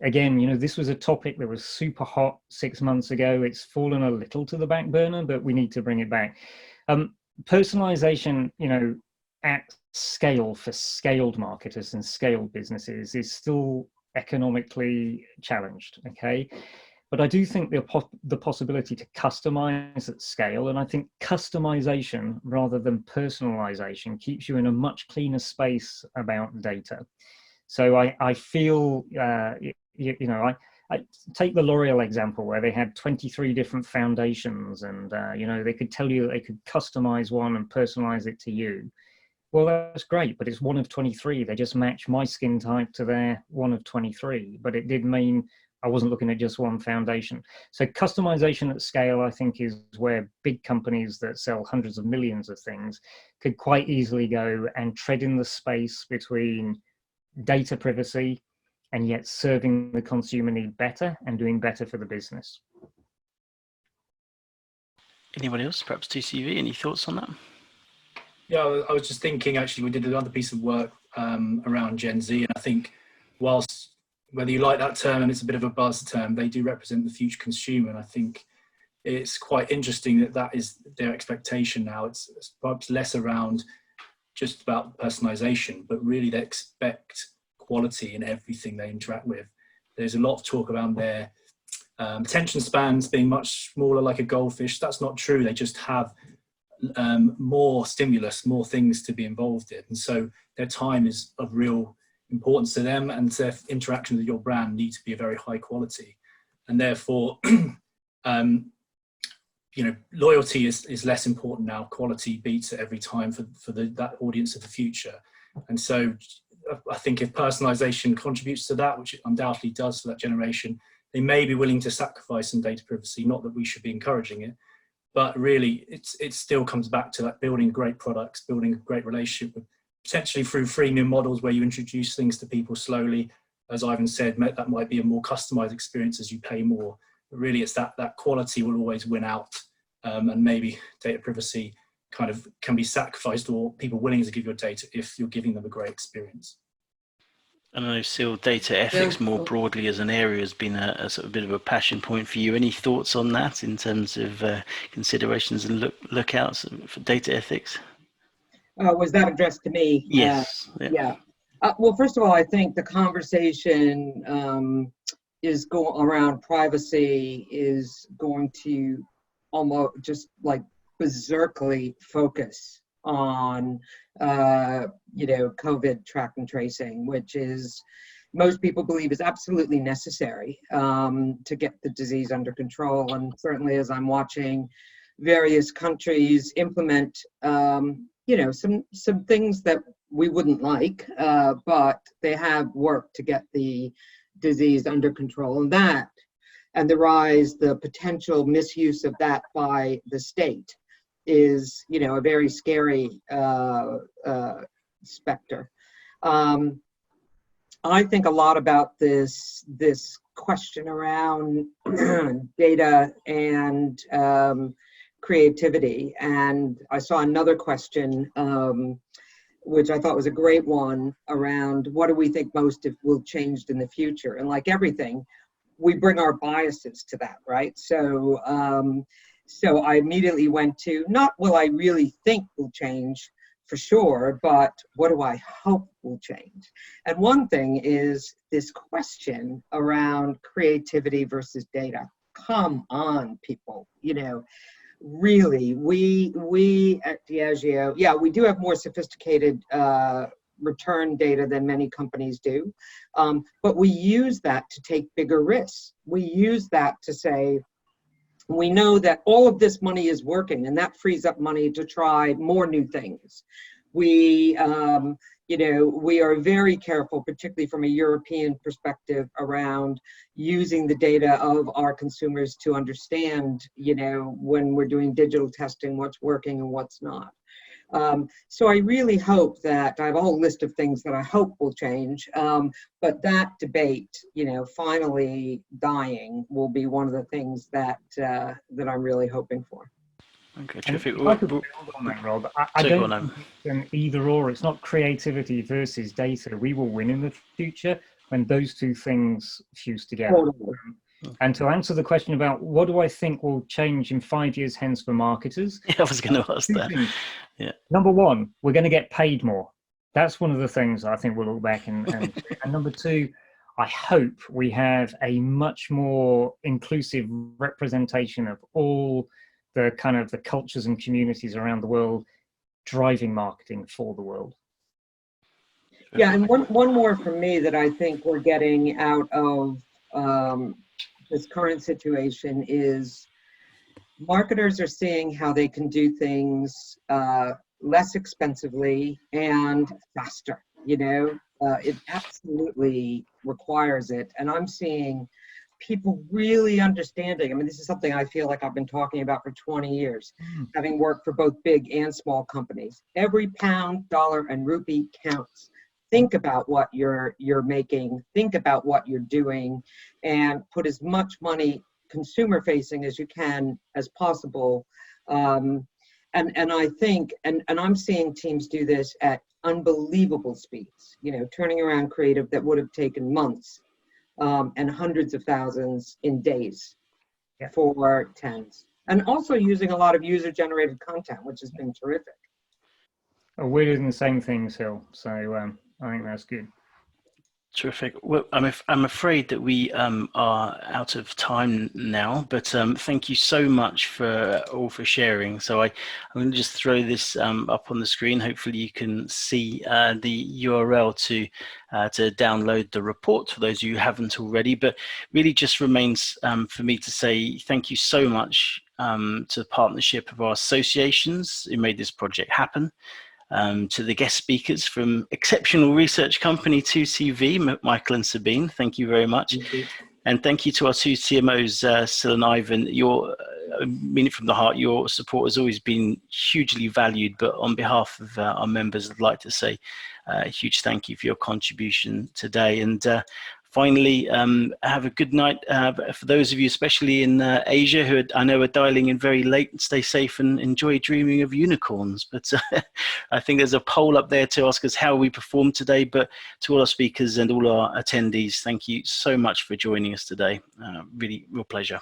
E: Again, this was a topic that was super hot 6 months ago. It's fallen a little to the back burner, but we need to bring it back. Personalization, at scale for scaled marketers and scaled businesses is still economically challenged, okay? But I do think the possibility to customize at scale, and I think customization rather than personalization keeps you in a much cleaner space about data. So I feel, I take the L'Oreal example where they had 23 different foundations, and they could tell you that they could customize one and personalize it to you. Well, that's great, but it's one of 23. They just match my skin type to their one of 23, but it did mean I wasn't looking at just one foundation. So customization at scale, I think, is where big companies that sell hundreds of millions of things could quite easily go and tread in the space between data privacy and yet serving the consumer need better and doing better for the business.
A: Anybody else? Perhaps TCV, any thoughts on that?
C: Yeah, I was just thinking, actually, we did another piece of work around Gen Z, and I think whilst, whether you like that term and it's a bit of a buzz term, they do represent the future consumer, and I think it's quite interesting that that is their expectation now. It's perhaps less around just about personalization, but really they expect quality in everything they interact with. There's a lot of talk around their attention spans being much smaller, like a goldfish. That's not true. They just have more stimulus, more things to be involved in. And so their time is of real importance to them, and their interactions with your brand need to be a very high quality. And therefore, loyalty is less important now. Quality beats it every time for that audience of the future. And so I think if personalization contributes to that, which it undoubtedly does for that generation, they may be willing to sacrifice some data privacy. Not that we should be encouraging it, but really it still comes back to that building great products, building a great relationship with, potentially through freemium models where you introduce things to people slowly. As Ivan said, that might be a more customized experience as you pay more. But really it's that quality will always win out, and maybe data privacy kind of can be sacrificed, or people willing to give your data if you're giving them a great experience.
A: I know, Syl, data ethics more broadly as an area has been a sort of bit of a passion point for you. Any thoughts on that in terms of considerations and lookouts for data ethics?
D: Was that addressed to me?
A: Yes.
D: Yeah. Well, first of all, I think the conversation is going around privacy is going to almost just like berserkly focus on COVID track and tracing, which is most people believe is absolutely necessary to get the disease under control. And certainly as I'm watching various countries implement some things that we wouldn't like, but they have worked to get the disease under control, and the potential misuse of that by the state is, a very scary specter. I think a lot about this question around data and creativity, and I saw another question which I thought was a great one around what do we think most will change in the future, and like everything, we bring our biases to that, right? So I immediately went to not will I really think will change for sure, but what do I hope will change? And one thing is this question around creativity versus data. Come on, people, really, we at Diageo, we do have more sophisticated return data than many companies do, but we use that to take bigger risks. We use that to say, we know that all of this money is working, and that frees up money to try more new things. We are very careful, particularly from a European perspective, around using the data of our consumers to understand, when we're doing digital testing, what's working and what's not. So I really hope that I have a whole list of things that I hope will change, but that debate, finally dying will be one of the things that I'm really hoping for.
A: Okay, terrific.
E: If I could build on that, Rob, I don't think it's an either or. It's not creativity versus data. We will win in the future when those two things fuse together.
D: Totally.
E: And to answer the question about what do I think will change in 5 years hence for marketers?
A: Yeah, I was going to ask that. Yeah.
E: Number one, we're going to get paid more. That's one of the things I think we'll look back and number two, I hope we have a much more inclusive representation of all the kind of the cultures and communities around the world driving marketing for the world.
D: Yeah, and one more from me that I think we're getting out of this current situation is marketers are seeing how they can do things less expensively and faster. You know, it absolutely requires it, and I'm seeing people really understanding. I mean, this is something I feel like I've been talking about for 20 years, having worked for both big and small companies. Every pound, dollar, and rupee counts. Think about what you're making, think about what you're doing, and put as much money consumer facing as you can as possible. And I think, and I'm seeing teams do this at unbelievable speeds, you know, turning around creative that would have taken months and hundreds of thousands in days for tens. And also using a lot of user generated content, which has been terrific.
E: We're doing the same thing, Syl, so I think that's good.
A: Terrific. Well, I'm afraid that we are out of time now, but thank you so much for sharing. So I'm going to just throw this up on the screen. Hopefully you can see the URL to download the report for those of you who haven't already. But really just remains for me to say thank you so much to the partnership of our associations who made this project happen. To the guest speakers from exceptional research company 2CV, Michael and Sabine, thank you very much. And thank you to our two CMOs, Syl and Ivan. I mean it from the heart, your support has always been hugely valued, but on behalf of our members, I'd like to say a huge thank you for your contribution today. And finally, have a good night. For those of you, especially in Asia, who I know are dialing in very late, stay safe and enjoy dreaming of unicorns. But I think there's a poll up there to ask us how we performed today. But to all our speakers and all our attendees, thank you so much for joining us today. Really, real pleasure.